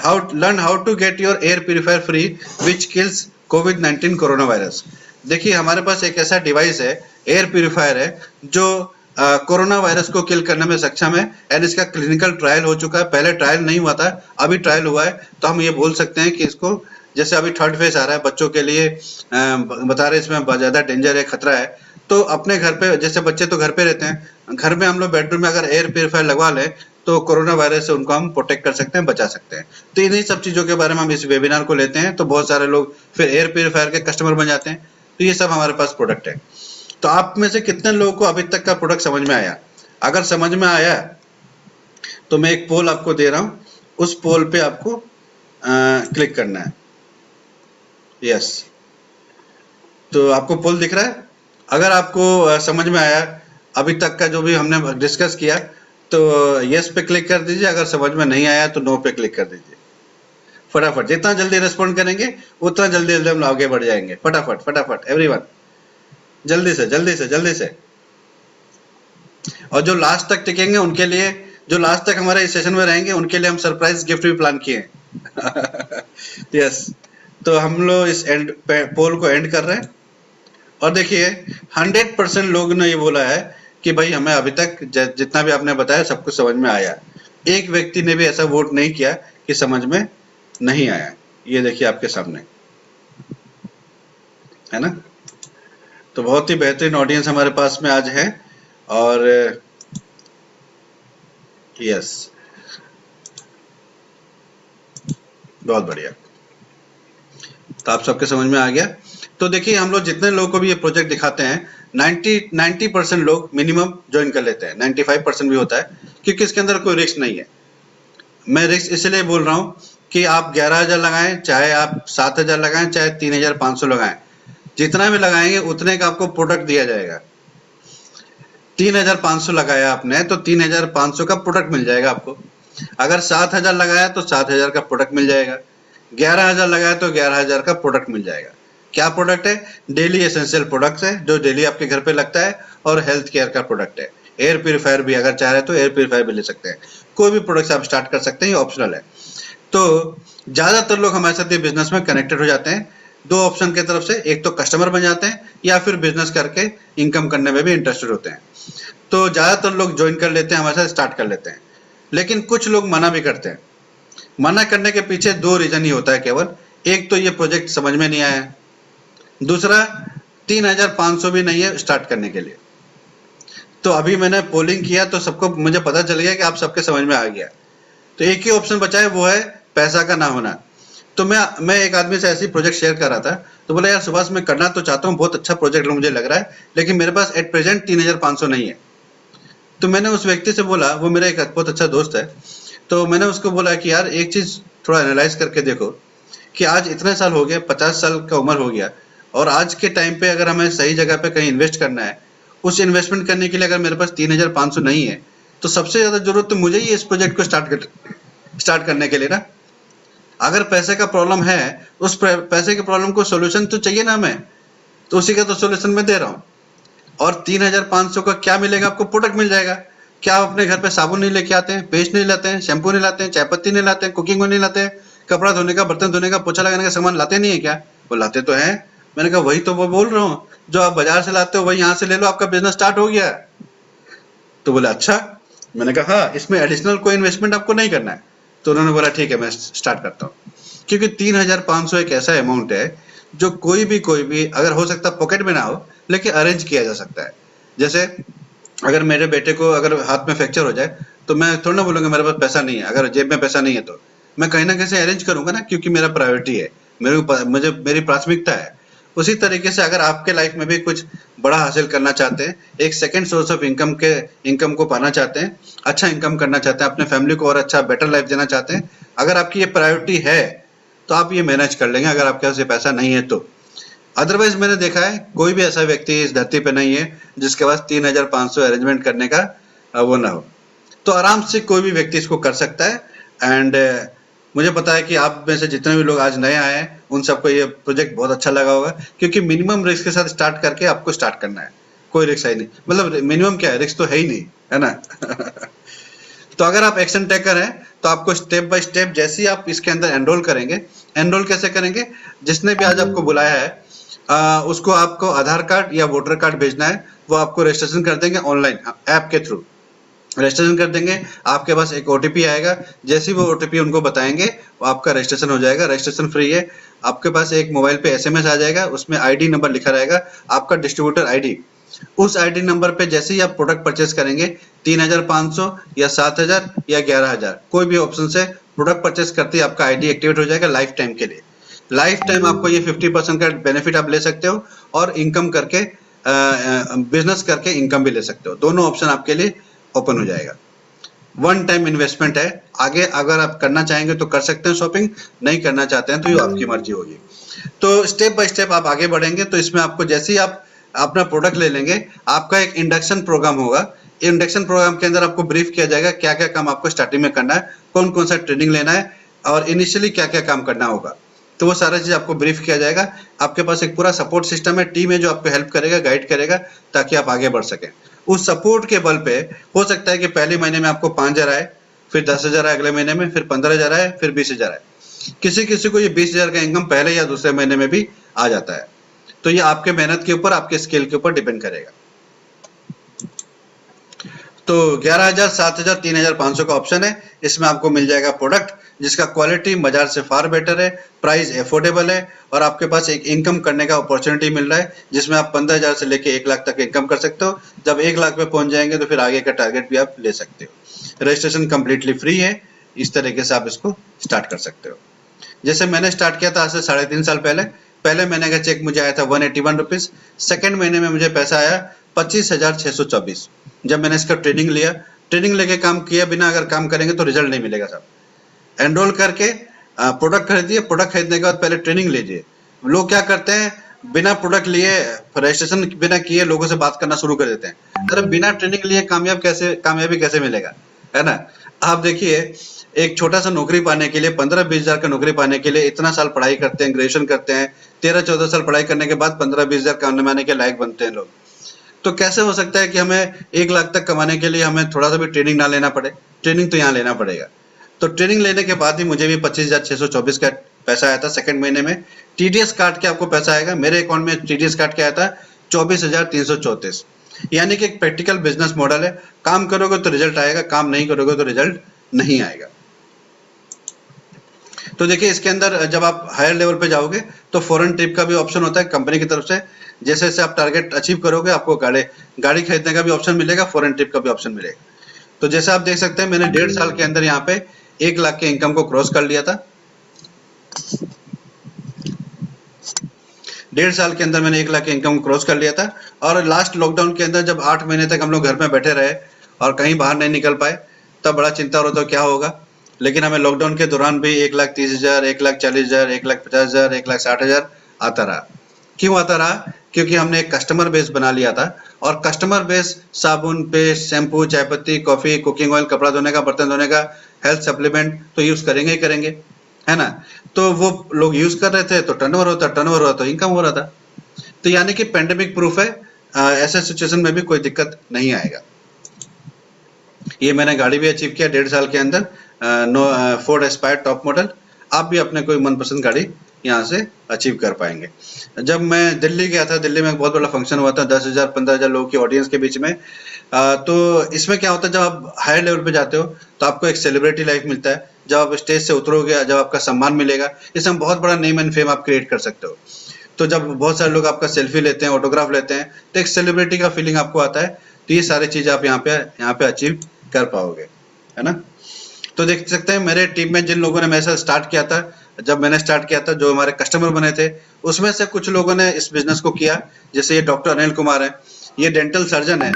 how to get your air purifier free which kills कोविड-19 कोरोना वायरस। देखिए हमारे पास एक ऐसा डिवाइस है, एयर प्यूरिफायर है, जो कोरोना वायरस को किल करने में सक्षम है, एंड इसका क्लिनिकल ट्रायल हो चुका है। पहले ट्रायल नहीं हुआ था, अभी ट्रायल हुआ है। तो हम ये बोल सकते हैं कि इसको, जैसे अभी 3rd फेज आ रहा है बच्चों के लिए, बता रहे इसमें ज्यादा डेंजर है, खतरा है। तो अपने घर पे, जैसे बच्चे तो घर पे रहते हैं, घर में हम लोग बेडरूम में अगर एयर प्यूरिफायर लगवा लें तो कोरोना वायरस से उनको हम प्रोटेक्ट कर सकते हैं, बचा सकते हैं। तो इन्हीं सब चीजों के बारे में हम इस वेबिनार को लेते हैं, तो बहुत सारे लोग फिर एयर प्यूरिफायर के कस्टमर बन जाते हैं। तो ये सब हमारे पास प्रोडक्ट है। तो आप में से कितने लोगों को अभी तक का प्रोडक्ट समझ में आया? अगर समझ में आया तो मैं एक पोल आपको दे रहा हूं, उस पोल पे आपको क्लिक करना है। यस, तो आपको पोल दिख रहा है? अगर आपको समझ में आया अभी तक का जो भी हमने डिस्कस किया तो यस पे क्लिक कर दीजिए, अगर समझ में नहीं आया तो नो पे क्लिक कर दीजिए। फटाफट, जितना जल्दी रिस्पॉन्ड करेंगे उतना जल्दी हम आगे बढ़ जाएंगे। फटाफट एवरीवन, जल्दी से। और जो लास्ट तक टिकेंगे उनके लिए, जो लास्ट तक हमारे इस सेशन में रहेंगे उनके लिए हम सरप्राइज गिफ्ट भी प्लान किए हैं। यस, तो हम लोग इस पोल को एंड कर रहे हैं। और देखिए 100% लोग ने ये बोला है कि भाई हमें अभी तक जितना भी आपने बताया सब कुछ समझ में आया। एक व्यक्ति ने भी ऐसा वोट नहीं किया कि समझ में नहीं आया। ये देखिए आपके सामने, है ना। तो बहुत ही बेहतरीन ऑडियंस हमारे पास में आज है। और यस, बहुत बढ़िया। तो आप सबके समझ में आ गया। तो देखिए हम लोग जितने लोगों को भी ये प्रोजेक्ट दिखाते हैं 90% लोग मिनिमम ज्वाइन कर लेते हैं, 95% भी होता है, क्योंकि इसके अंदर कोई रिस्क नहीं है। मैं रिस्क इसलिए बोल रहा हूँ कि आप 11,000 लगाएं, चाहे आप 7,000 लगाएं, चाहे 3,500 लगाएं, जितना भी लगाएंगे उतने का आपको प्रोडक्ट दिया जाएगा। 3,500 लगाया आपने तो 3,500 का प्रोडक्ट मिल जाएगा आपको। अगर 7,000 लगाया तो 7,000 का प्रोडक्ट मिल जाएगा। 11,000 लगाया तो 11,000 का प्रोडक्ट मिल जाएगा। क्या प्रोडक्ट है? डेली एसेंशियल प्रोडक्ट्स है जो डेली आपके घर पे लगता है, और हेल्थ केयर का प्रोडक्ट है। एयर प्योरीफायर भी अगर चाह रहे तो एयर प्योरीफायर भी ले सकते हैं। कोई भी प्रोडक्ट आप स्टार्ट कर सकते हैं, ये ऑप्शनल है। तो ज्यादातर लोग हमारे साथ ये बिजनेस में कनेक्टेड हो जाते हैं दो ऑप्शन की तरफ से, एक तो कस्टमर बन जाते हैं या फिर बिजनेस करके इनकम करने में भी इंटरेस्टेड होते हैं। तो ज्यादातर लोग ज्वाइन कर लेते हैं, हमारे साथ स्टार्ट कर लेते हैं। लेकिन कुछ लोग मना भी करते हैं। मना करने के पीछे दो रीजन ही होता है केवल। एक तो ये प्रोजेक्ट समझ में नहीं आया, दूसरा 3,500 भी नहीं है स्टार्ट करने के लिए। तो अभी मैंने पोलिंग किया तो सबको मुझे पता चल गया कि आप सबके समझ में आ गया। तो एक ही ऑप्शन बचा है, वो है पैसा का ना होना। तो मैं एक आदमी से ऐसी प्रोजेक्ट शेयर कर रहा था, तो बोला यार सुभाष मैं करना तो चाहता हूँ, बहुत अच्छा प्रोजेक्ट मुझे लग रहा है, लेकिन मेरे पास एट प्रेजेंट 3,500 नहीं है। तो मैंने उस व्यक्ति से बोला, वो मेरा एक बहुत अच्छा दोस्त है, तो मैंने उसको बोला कि यार एक चीज थोड़ा एनालाइज करके देखो कि आज इतने साल हो गए, 50 साल का उम्र हो गया, और आज के टाइम पे अगर हमें सही जगह पे कहीं इन्वेस्ट करना है, उस इन्वेस्टमेंट करने के लिए अगर मेरे पास 3,500 नहीं है, तो सबसे ज्यादा जरूरत तो मुझे ही इस प्रोजेक्ट को स्टार्ट करने के लिए ना। अगर पैसे का प्रॉब्लम है, उस पैसे के प्रॉब्लम को सोल्यूशन तो चाहिए ना हमें, तो उसी का तो सोल्यूशन मैं दे रहा हूँ। और 3,500 का क्या मिलेगा आपको? प्रोडक्ट मिल जाएगा। क्या आप अपने घर पे साबुन नहीं लेके आते हैं, पेस्ट नहीं लाते हैं, शैम्पू नहीं लाते हैं, चाय पत्ती नहीं लाते हैं, कुकिंग नहीं लाते हैं, कपड़ा धोने का, बर्तन धोने का, पोछा लगाने का सामान लाते नहीं है क्या? वो लाते तो हैं। मैंने कहा वही तो वो बोल रहा हूँ, जो आप बाजार से लाते हो वही यहाँ से ले लो, आपका बिजनेस स्टार्ट हो गया। तो बोला अच्छा। मैंने कहा हाँ, इसमें एडिशनल कोई इन्वेस्टमेंट आपको नहीं करना है। तो उन्होंने बोला ठीक है मैं स्टार्ट करता हूँ। क्योंकि 3,500 एक ऐसा अमाउंट है जो कोई भी अगर हो सकता पॉकेट में ना हो, लेकिन अरेंज किया जा सकता है। जैसे अगर मेरे बेटे को अगर हाथ में फ्रैक्चर हो जाए, तो मैं थोड़ा ना बोलूंगा मेरे पास पैसा नहीं है। अगर जेब में पैसा नहीं है तो मैं कहीं ना कहीं से अरेंज करूंगा ना, क्योंकि मेरा प्रायोरिटी है, मुझे मेरी प्राथमिकता है। उसी तरीके से अगर आपके लाइफ में भी कुछ बड़ा हासिल करना चाहते हैं, एक सेकंड सोर्स ऑफ इनकम को पाना चाहते हैं, अच्छा इनकम करना चाहते हैं, अपने फैमिली को और अच्छा बेटर लाइफ देना चाहते हैं, अगर आपकी ये प्रायोरिटी है तो आप ये मैनेज कर लेंगे, अगर आपके पास ये पैसा नहीं है तो। अदरवाइज मैंने देखा है कोई भी ऐसा व्यक्ति इस धरती पे नहीं है जिसके पास 3,500 अरेंजमेंट करने का वो ना हो। तो आराम से कोई भी व्यक्ति इसको कर सकता है। एंड मुझे पता है कि आप में से जितने भी लोग आज नए आए हैं उन सबको ये प्रोजेक्ट बहुत अच्छा लगा होगा, क्योंकि मिनिमम रिस्क के साथ स्टार्ट करके आपको स्टार्ट करना है। कोई रिस्क है नहीं, मतलब मिनिमम क्या है, रिस्क तो है ही नहीं, है ना। तो अगर आप एक्शन टेकर हैं तो आपको स्टेप बाय स्टेप जैसे ही आप इसके अंदर एनरोल करेंगे, एनरोल कैसे करेंगे, जिसने भी आज आपको बुलाया है उसको आपको आधार कार्ड या वोटर कार्ड भेजना है, वो आपको रजिस्ट्रेशन कर देंगे ऑनलाइन ऐप के थ्रू। रजिस्ट्रेशन कर देंगे, आपके पास एक ओटीपी आएगा, जैसे ही वो ओटीपी उनको बताएंगे वो आपका रजिस्ट्रेशन हो जाएगा। रजिस्ट्रेशन फ्री है। आपके पास एक मोबाइल पे एसएमएस आ जाएगा, उसमें आईडी नंबर लिखा रहेगा, आपका डिस्ट्रीब्यूटर आईडी। उस आईडी नंबर पे जैसे ही आप प्रोडक्ट परचेस करेंगे, 3,500 या 7,000 या 11,000 कोई भी ऑप्शन से प्रोडक्ट परचेस करते ही आपका आईडी एक्टिवेट हो जाएगा लाइफ टाइम के लिए। लाइफ टाइम आपको ये 50% का बेनिफिट आप ले सकते हो, और इनकम करके बिजनेस करके इनकम भी ले सकते हो। दोनों ऑप्शन आपके लिए ओपन हो जाएगा। वन टाइम इन्वेस्टमेंट है। आगे अगर आप करना चाहेंगे तो कर सकते हैं शॉपिंग, नहीं करना चाहते हैं तो ये आपकी मर्जी होगी। तो स्टेप बाय स्टेप आप आगे बढ़ेंगे। तो इसमें आपको जैसे ही आप अपना प्रोडक्ट ले लेंगे, आपका एक इंडक्शन प्रोग्राम होगा। इंडक्शन प्रोग्राम के अंदर आपको ब्रीफ किया जाएगा क्या क्या काम आपको स्टार्टिंग में करना है, कौन कौन सा ट्रेनिंग लेना है, और इनिशियली क्या क्या काम करना होगा। तो वो सारा चीज आपको ब्रीफ किया जाएगा। आपके पास एक पूरा सपोर्ट सिस्टम है, टीम है जो आपको हेल्प करेगा, गाइड करेगा, ताकि आप आगे बढ़ सकें। उस सपोर्ट के बल पे हो सकता है कि पहले महीने में आपको 5,000 आए, फिर 10,000 आए अगले महीने में, फिर 15,000 आए, फिर 20,000 आए। किसी किसी को ये 20,000 का इनकम पहले या दूसरे महीने में भी आ जाता है। तो ये आपके मेहनत के ऊपर, आपके स्किल के ऊपर डिपेंड करेगा। तो 11,000, 7,000, 3,500 का ऑप्शन है। इसमें आपको मिल जाएगा प्रोडक्ट जिसका क्वालिटी बाजार से फार बेटर है, प्राइस एफोर्डेबल है और आपके पास एक इनकम करने का अपॉर्चुनिटी मिल रहा है जिसमें आप 15,000 से लेके 1 लाख तक इनकम कर सकते हो। जब 1 लाख पे पहुंच जाएंगे तो फिर आगे का टारगेट भी आप ले सकते हो। रजिस्ट्रेशन कंप्लीटली फ्री है। इस तरीके से आप इसको स्टार्ट कर सकते हो। जैसे मैंने स्टार्ट किया था आज से 3.5 साल पहले महीने का चेक मुझे आया था 181 रुपीज। सेकेंड महीने में मुझे पैसा आया 25,624। जब मैंने इसका ट्रेनिंग लिया, ट्रेनिंग लेके काम किया, बिना अगर काम करेंगे तो रिजल्ट नहीं मिलेगा साहब। एनरोल करके प्रोडक्ट खरीदिए, प्रोडक्ट खरीदने के बाद पहले ट्रेनिंग लीजिए। लोग क्या करते हैं, बिना प्रोडक्ट लिए, रजिस्ट्रेशन बिना किए लोगों से बात करना शुरू कर देते हैं। अरे बिना ट्रेनिंग लिए कामयाबी कैसे मिलेगा, है ना। आप देखिए, एक छोटा सा नौकरी पाने के लिए 15-20 हजार का नौकरी पाने के लिए इतना साल पढ़ाई करते हैं, ग्रेजुएशन करते हैं, 13-14 साल पढ़ाई करने के बाद 15-20 हजार कमाने के लायक बनते हैं लोग। तो कैसे हो सकता है कि हमें 1 लाख तक कमाने के लिए हमें थोड़ा सा भी ट्रेनिंग ना लेना पड़े। ट्रेनिंग तो यहाँ लेना पड़ेगा। तो ट्रेनिंग लेने के बाद ही मुझे भी 25,624 का पैसा आया था सेकंड महीने में। टीडीएस काट के आपको पैसा आएगा। मेरे अकाउंट में टीडीएस काट के आया था 24,334। यानी कि एक प्रैक्टिकल बिजनेस मॉडल है। काम करोगे तो रिजल्ट आएगा, काम नहीं करोगे तो रिजल्ट नहीं आएगा। तो देखिए, इसके अंदर जब आप हायर लेवल पे जाओगे तो फॉरेन ट्रिप का भी ऑप्शन होता है कंपनी की तरफ से। जैसे जैसे आप टारगेट अचीव करोगे आपको गाड़ी खरीदने का भी ऑप्शन मिलेगा, फॉरेन ट्रिप का भी ऑप्शन मिलेगा। तो जैसे आप देख सकते हैं, मैंने 1.5 साल के अंदर यहाँ पे 1 लाख के इनकम को क्रॉस कर लिया था। 1.5 साल के अंदर मैंने 1 लाख के इनकम को क्रॉस कर लिया था। और लास्ट लॉकडाउन के अंदर जब 8 महीने तक हम लोग घर में बैठे रहे और कहीं बाहर नहीं निकल पाए, तब बड़ा चिंता हो रहा था क्या होगा। लेकिन हमें लॉकडाउन के दौरान भी 1,30,000, 1,40,000, 1,50,000, 1,60,000 आता रहा। क्यों आता रहा? क्योंकि हमने एक कस्टमर बेस बना लिया था। और कस्टमर बेस साबुन, पेस्ट, शैम्पू, चाय पत्ती, कॉफी, कुकिंग ऑयल, कपड़ा धोने का, बर्तन धोने का, हेल्थ सप्लीमेंट तो यूज करेंगे ही करेंगे, है ना। तो वो लोग यूज कर रहे थे तो टर्नओवर होता तो इनकम हो रहा था। तो यानी कि पेंडेमिक प्रूफ है, ऐसे सिचुएशन में भी कोई दिक्कत नहीं आएगा। ये मैंने गाड़ी भी अचीव किया 1.5 साल के अंदर, फोर्ड एस्पायर टॉप मॉडल। आप भी अपने कोई मनपसंद गाड़ी यहाँ से अचीव कर पाएंगे। जब मैं दिल्ली गया था, दिल्ली में एक बहुत बड़ा फंक्शन हुआ था 10,000 15,000 लोगों की ऑडियंस के बीच में। तो इसमें क्या होता है, जब आप हायर लेवल पे जाते हो तो आपको एक सेलिब्रिटी लाइफ मिलता है। जब आप स्टेज से उतरोगे, जब आपका सम्मान मिलेगा, इसमें बहुत बड़ा नेम एंड फेम आप क्रिएट कर सकते हो। तो जब बहुत सारे लोग आपका सेल्फी लेते हैं, ऑटोग्राफ लेते हैं, तो एक सेलिब्रिटी का फीलिंग आपको आता है। तो ये सारी चीजें आप यहाँ पे अचीव कर पाओगे, है ना। तो देख सकते हैं, मेरे टीम में जिन लोगों ने मेरे साथ स्टार्ट किया था, जब मैंने स्टार्ट किया था, जो हमारे कस्टमर बने थे, उसमें से कुछ लोगों ने इस बिजनेस को किया। जैसे ये डॉक्टर अनिल कुमार है, ये डेंटल सर्जन है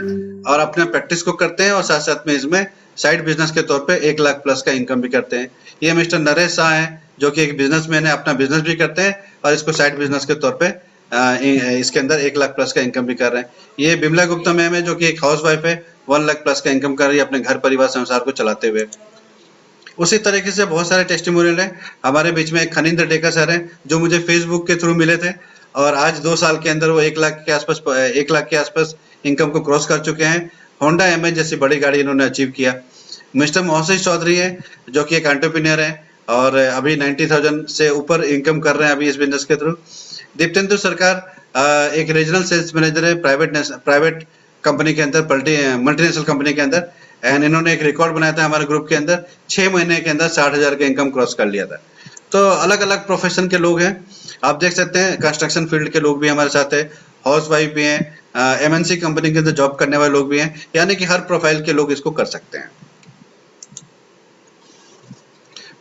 और अपने प्रैक्टिस को करते हैं और साथ साथ में इसमें साइड बिजनेस के तौर पे 1 लाख प्लस का इनकम भी करते हैं। ये मिस्टर नरेश शाह है, जो कि एक बिजनेसमैन है, अपना बिजनेस भी करते हैं और इसको साइड बिजनेस के तौर पे इसके अंदर 1 लाख प्लस का इनकम भी कर रहे हैं। ये बिमला गुप्ता मैम है, जो कि एक हाउस वाइफ है, 1 लाख प्लस का इनकम कर रही है अपने घर परिवार संसार को चलाते हुए। उसी तरीके से बहुत सारे टेस्टिमोनियल हैं। हमारे बीच में एक खनिंद्र टेका सर हैं, जो मुझे फेसबुक के थ्रू मिले थे और आज 2 साल के अंदर वो 1 लाख के आसपास इनकम को क्रॉस कर चुके हैं। होंडा एमएच जैसी बड़ी गाड़ी इन्होंने अचीव किया। मिस्टर मोहसिन चौधरी है, जो कि एक एंटरप्रेन्योर है और अभी 90,000 से ऊपर इनकम कर रहे हैं अभी इस बिजनेस के थ्रू। दीप्तेंद्र सरकार एक रीजनल सेल्स मैनेजर है प्राइवेट कंपनी के अंदर, मल्टीनेशनल कंपनी के अंदर। एंड इन्होंने एक रिकॉर्ड बनाया था हमारे ग्रुप के अंदर, 6 महीने के अंदर 60,000 का इनकम क्रॉस कर लिया था। तो अलग अलग प्रोफेशन के लोग हैं, आप देख सकते हैं। कंस्ट्रक्शन फील्ड के लोग भी हमारे साथ है, हाउस वाइफ भी हैं, एमएनसी कंपनी के अंदर जॉब करने वाले लोग भी हैं। यानी कि हर प्रोफाइल के लोग इसको कर सकते हैं।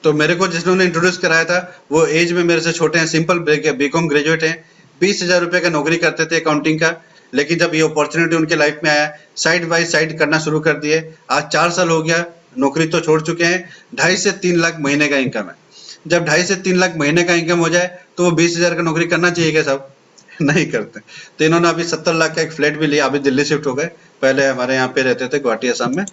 तो मेरे को जिन्होंने इंट्रोड्यूस कराया था वो एज में मेरे से छोटे हैं, सिंपल बीकॉम ग्रेजुएट हैं, 20,000 रुपये का नौकरी करते थे अकाउंटिंग का। लेकिन जब ये अपॉर्चुनिटी उनके लाइफ में आया, साइड बाय साइड करना शुरू कर दिए। आज 4 साल हो गया, नौकरी तो छोड़ चुके हैं। 2.5 से 3 लाख महीने का इनकम है। जब 2.5 से 3 लाख महीने का इनकम हो जाए तो वो 20,000 का नौकरी करना चाहिए क्या साहब? नहीं करते। तो इन्होंने अभी 70 लाख का एक फ्लैट भी लिया, अभी दिल्ली शिफ्ट हो गए। पहले हमारे यहाँ पे रहते थे गुवाहाटी असम में।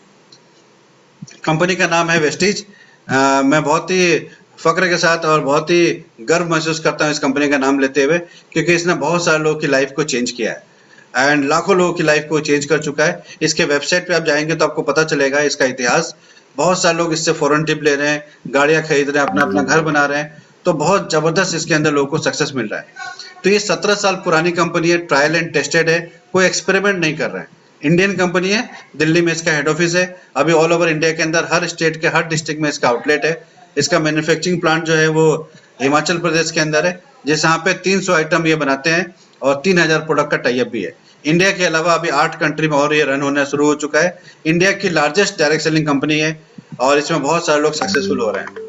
कंपनी का नाम है वेस्टीज। मैं बहुत ही फक्र के साथ और बहुत ही गर्व महसूस करता हूँ इस कंपनी का नाम लेते हुए, क्योंकि इसने बहुत सारे लोगों की लाइफ को चेंज किया है एंड लाखों लोगों की लाइफ को चेंज कर चुका है। इसके वेबसाइट पे आप जाएंगे तो आपको पता चलेगा इसका इतिहास। बहुत सारे लोग इससे फॉरेन ट्रिप ले रहे हैं, गाड़ियां खरीद रहे हैं, अपना अपना घर बना रहे हैं। तो बहुत जबरदस्त इसके अंदर लोगों को सक्सेस मिल रहा है। तो ये 17 साल पुरानी कंपनी है, ट्रायल एंड टेस्टेड है, कोई एक्सपेरिमेंट नहीं कर रहे हैं। इंडियन कंपनी है, दिल्ली में इसका हेड ऑफिस है। अभी ऑल ओवर इंडिया के अंदर हर स्टेट के हर डिस्ट्रिक्ट में इसका आउटलेट है। इसका मैन्युफैक्चरिंग प्लांट जो है वो हिमाचल प्रदेश के अंदर है, जिस यहाँ पे 300 आइटम ये बनाते हैं और 3000 प्रोडक्ट का टाई अप भी है। इंडिया के अलावा अभी 8 कंट्री में और ये रन होना शुरू हो चुका है। इंडिया की लार्जेस्ट डायरेक्ट सेलिंग कंपनी है और इसमें बहुत सारे लोग सक्सेसफुल हो रहे हैं।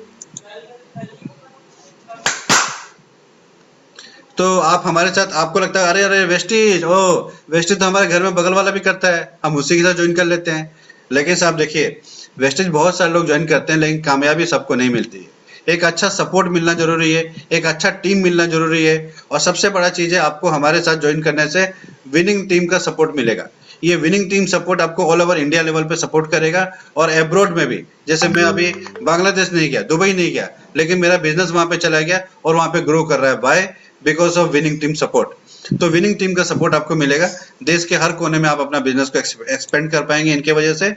तो आप हमारे साथ, आपको लगता है अरे अरे वेस्टीज, ओ वेस्टीज तो हमारे घर में बगल वाला भी करता है, हम उसी के साथ ज्वाइन कर लेते हैं। लेकिन साहब देखिए, वेस्टीज बहुत सारे लोग ज्वाइन करते हैं लेकिन कामयाबी सबको नहीं मिलती है। एक अच्छा सपोर्ट मिलना जरूरी है, एक अच्छा टीम मिलना जरूरी है, और सबसे बड़ा चीज है आपको हमारे साथ ज्वाइन करने से विनिंग टीम का सपोर्ट मिलेगा। ये विनिंग टीम सपोर्ट आपको ऑल ओवर इंडिया लेवल पे सपोर्ट करेगा और एब्रॉड में भी। जैसे मैं अभी बांग्लादेश नहीं गया, दुबई नहीं गया, लेकिन मेरा बिजनेस वहां पे चला गया और वहां पे ग्रो कर रहा है, by because of winning team support. तो विनिंग टीम का सपोर्ट आपको मिलेगा, देश के हर कोने में आप अपना बिजनेस को एक्सपेंड कर पाएंगे इनके वजह से।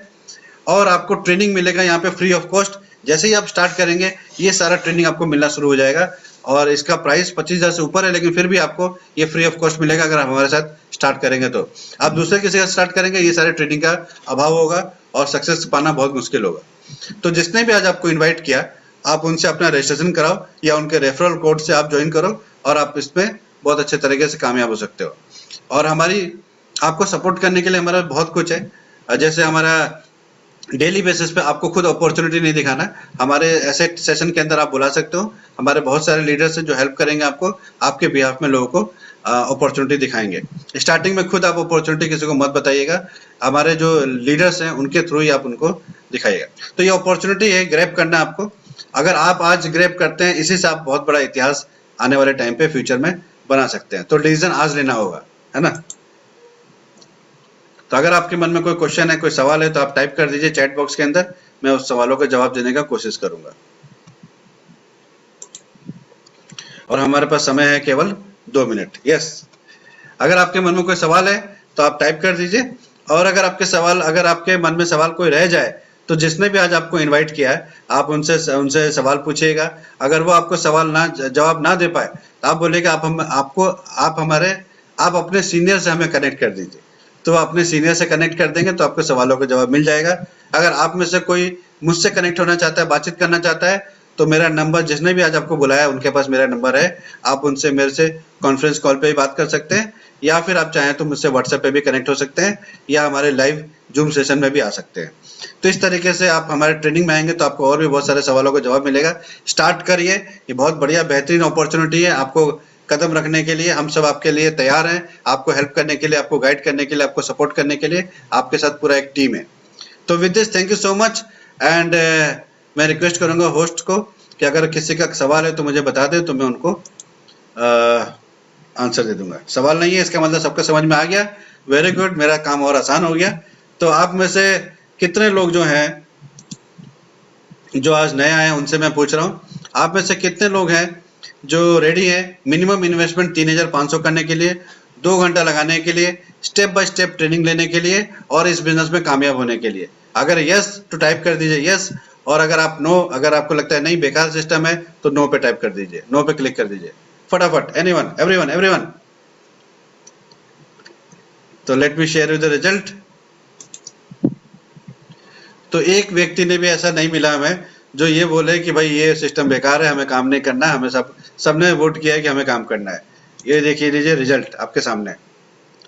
और आपको ट्रेनिंग मिलेगा यहाँ पे फ्री ऑफ कॉस्ट। जैसे ही आप स्टार्ट करेंगे ये सारा ट्रेनिंग आपको मिलना शुरू हो जाएगा, और इसका प्राइस 25,000 से ऊपर है, लेकिन फिर भी आपको ये फ्री ऑफ कॉस्ट मिलेगा अगर आप हमारे साथ स्टार्ट करेंगे। तो आप दूसरे किसी का स्टार्ट करेंगे, ये सारे ट्रेनिंग का अभाव होगा और सक्सेस पाना बहुत मुश्किल होगा। तो जिसने भी आज आपको इन्वाइट किया, आप उनसे अपना रजिस्ट्रेशन कराओ या उनके रेफरल कोड से आप ज्वाइन करो और आप इसमें बहुत अच्छे तरीके से कामयाब हो सकते हो। और हमारी आपको सपोर्ट करने के लिए हमारा बहुत कुछ है। जैसे हमारा डेली बेसिस पे आपको खुद अपॉर्चुनिटी नहीं दिखाना, हमारे ऐसे सेशन के अंदर आप बुला सकते हो। हमारे बहुत सारे लीडर्स हैं जो हेल्प करेंगे आपको, आपके बिहाफ में लोगों को अपॉर्चुनिटी दिखाएंगे। स्टार्टिंग में खुद आप अपॉर्चुनिटी किसी को मत बताइएगा, हमारे जो लीडर्स हैं उनके थ्रू ही आप उनको दिखाइएगा। तो ये अपॉर्चुनिटी है, ग्रैब करना आपको। अगर आप आज ग्रैब करते हैं, इसी से आप बहुत बड़ा इतिहास आने वाले टाइम पे फ्यूचर में बना सकते हैं। तो डिसीजन आज लेना होगा, है ना। तो अगर आपके मन में कोई क्वेश्चन है, कोई सवाल है, तो आप टाइप कर दीजिए चैट बॉक्स के अंदर, मैं उस सवालों का जवाब देने का कोशिश करूंगा। और हमारे पास समय है केवल 2 मिनट। यस, अगर आपके मन में कोई सवाल है तो आप टाइप कर दीजिए। और अगर आपके मन में सवाल कोई रह जाए, तो जिसने भी आज आपको इनवाइट किया है, आप उनसे सवाल पूछिएगा। अगर वो आपको जवाब ना दे पाए, तो आप बोलिएगा आप अपने सीनियर से हमें कनेक्ट कर दीजिए। तो अपने सीनियर से कनेक्ट कर देंगे तो आपको सवालों का जवाब मिल जाएगा। अगर आप में से कोई मुझसे कनेक्ट होना चाहता है, बातचीत करना चाहता है, तो मेरा नंबर, जिसने भी आज आपको बुलाया उनके पास मेरा नंबर है, आप उनसे मेरे से कॉन्फ्रेंस कॉल पे भी बात कर सकते हैं, या फिर आप चाहें तो मुझसे व्हाट्सएप पे भी कनेक्ट हो सकते हैं, या हमारे लाइव जूम सेशन में भी आ सकते हैं। तो इस तरीके से आप हमारे ट्रेनिंग में आएंगे तो आपको और भी बहुत सारे सवालों का जवाब मिलेगा। स्टार्ट करिए, ये बहुत बढ़िया बेहतरीन अपॉर्चुनिटी है आपको कदम रखने के लिए। हम सब आपके लिए तैयार हैं, आपको हेल्प करने के लिए, आपको गाइड करने के लिए, आपको सपोर्ट करने के लिए। आपके साथ पूरा एक टीम है। तो with this, thank you so much. And मैं रिक्वेस्ट करूंगा होस्ट को कि अगर किसी का सवाल है तो मुझे बता दे, तो मैं उनको आंसर दे दूंगा। सवाल नहीं है इसका मतलब सबको समझ में आ गया। वेरी गुड, मेरा काम और आसान हो गया। तो आप में से कितने लोग जो हैं, जो आज नए आए हैं, उनसे मैं पूछ रहा हूँ, आप में से कितने लोग हैं जो रेडी है मिनिमम इन्वेस्टमेंट 3,500 करने के लिए, 2 घंटा लगाने के लिए, स्टेप बाय स्टेप ट्रेनिंग लेने के लिए और इस बिजनेस में कामयाब होने के लिए? अगर यस तो टाइप कर दीजिए यस, और अगर आप नो, अगर आपको लगता है नहीं बेकार सिस्टम है, तो नो पे टाइप कर दीजिए, नो पे क्लिक कर दीजिए फटाफट। Anyone, everyone, everyone. तो let me share with the result. तो एक व्यक्ति ने भी ऐसा नहीं मिला हमें जो ये बोले कि भाई ये सिस्टम बेकार है, हमें काम नहीं करना है। हमें सबने वोट किया है कि हमें काम करना है। ये देखिए लीजिए रिजल्ट आपके सामने,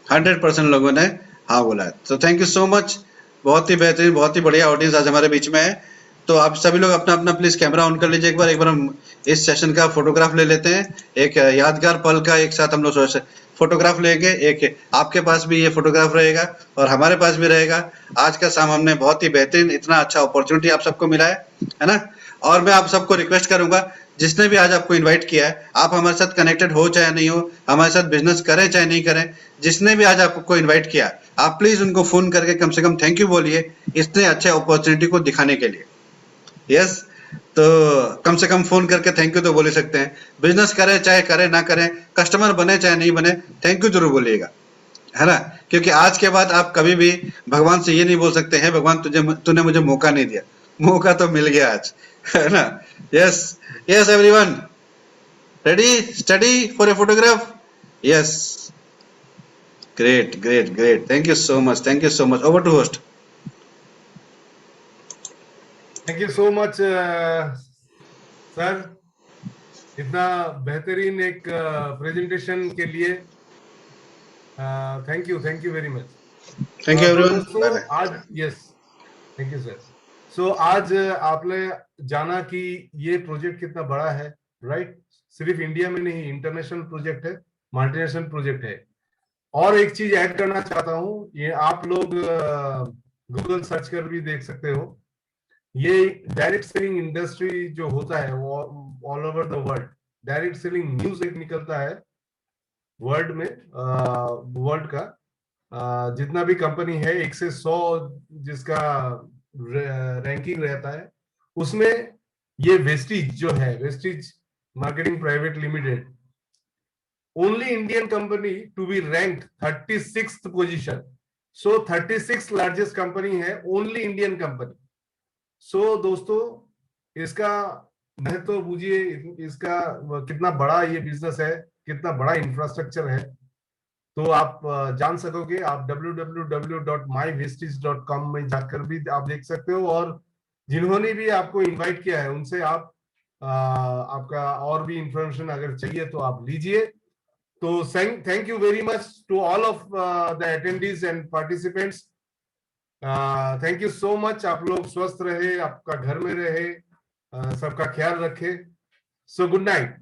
100% लोगों ने हाँ बोला है। तो थैंक यू सो मच, बहुत ही बेहतरीन, बहुत ही बढ़िया ऑडियंस आज हमारे बीच में है। तो आप सभी लोग अपना अपना प्लीज कैमरा ऑन कर लीजिए। एक बार हम इस सेशन का फोटोग्राफ ले लेते हैं, एक यादगार पल का एक साथ हम लोग फोटोग्राफ लेंगे। एक आपके पास भी ये फोटोग्राफ रहेगा और हमारे पास भी रहेगा। आज का शाम हमने बहुत ही बेहतरीन, इतना अच्छा अपॉर्चुनिटी आप सबको मिला है ना। और मैं आप सबको रिक्वेस्ट करूंगा, जिसने भी आज आपको इनवाइट किया है, आप हमारे साथ कनेक्टेड हो चाहे नहीं हो, हमारे साथ बिजनेस करें चाहे नहीं करें, जिसने भी आज आपको इनवाइट किया, आप प्लीज उनको फोन करके कम से कम थैंक यू बोलिए इतने अच्छे अपॉर्चुनिटी को दिखाने के लिए। यस, तो कम से कम फोन करके थैंक यू तो बोल ही सकते हैं। बिजनेस करें चाहे करें ना करें, कस्टमर बने चाहे नहीं बने, थैंक यू जरूर बोलिएगा, है ना। क्योंकि आज के बाद आप कभी भी भगवान से ये नहीं बोल सकते हैं भगवान तूने मुझे मौका नहीं दिया, मौका तो मिल गया आज, है ना। Yes yes everyone, ready steady for a photograph. Yes, Great, great, great. Thank you so much. Thank you so much. Over to host. Thank you so much sir, इतना बेहतरीन एक प्रेजेंटेशन के लिए thank you very much. Thank you तो everyone. दोस्तों Bye bye. आज yes, thank you sir. सो आज आपने जाना कि ये प्रोजेक्ट कितना बड़ा है, राइट? सिर्फ इंडिया में नहीं, इंटरनेशनल प्रोजेक्ट है, मल्टीनेशनल प्रोजेक्ट है। और एक चीज ऐड करना चाहता हूँ, ये आप लोग गूगल सर्च कर भी देख सकते हो। ये डायरेक्ट सेलिंग इंडस्ट्री जो होता है वो all over the world, direct selling news एक निकलता है वर्ल्ड में, वर्ल्ड का जितना भी कंपनी है 1 से 100 जिसका रैंकिंग रहता है, उसमें ये वेस्टीज जो है, Vestige marketing private limited, only Indian company to be ranked 36th position. So 36 largest company है, ओनली इंडियन कंपनी। सो दोस्तों, इसका महत्व तो बुझिए, इसका कितना बड़ा ये बिजनेस है, कितना बड़ा इंफ्रास्ट्रक्चर है। तो आप जान सकोगे, आप www.myvestige.com में जाकर भी आप देख सकते हो, और जिन्होंने भी आपको इनवाइट किया है उनसे आप आपका और भी इंफॉर्मेशन अगर चाहिए तो आप लीजिए। तो thank you very much to all of the attendees and participants. Thank you so much. आप लोग स्वस्थ रहे, आपका घर में रहे, सबका ख्याल रखे। So good night.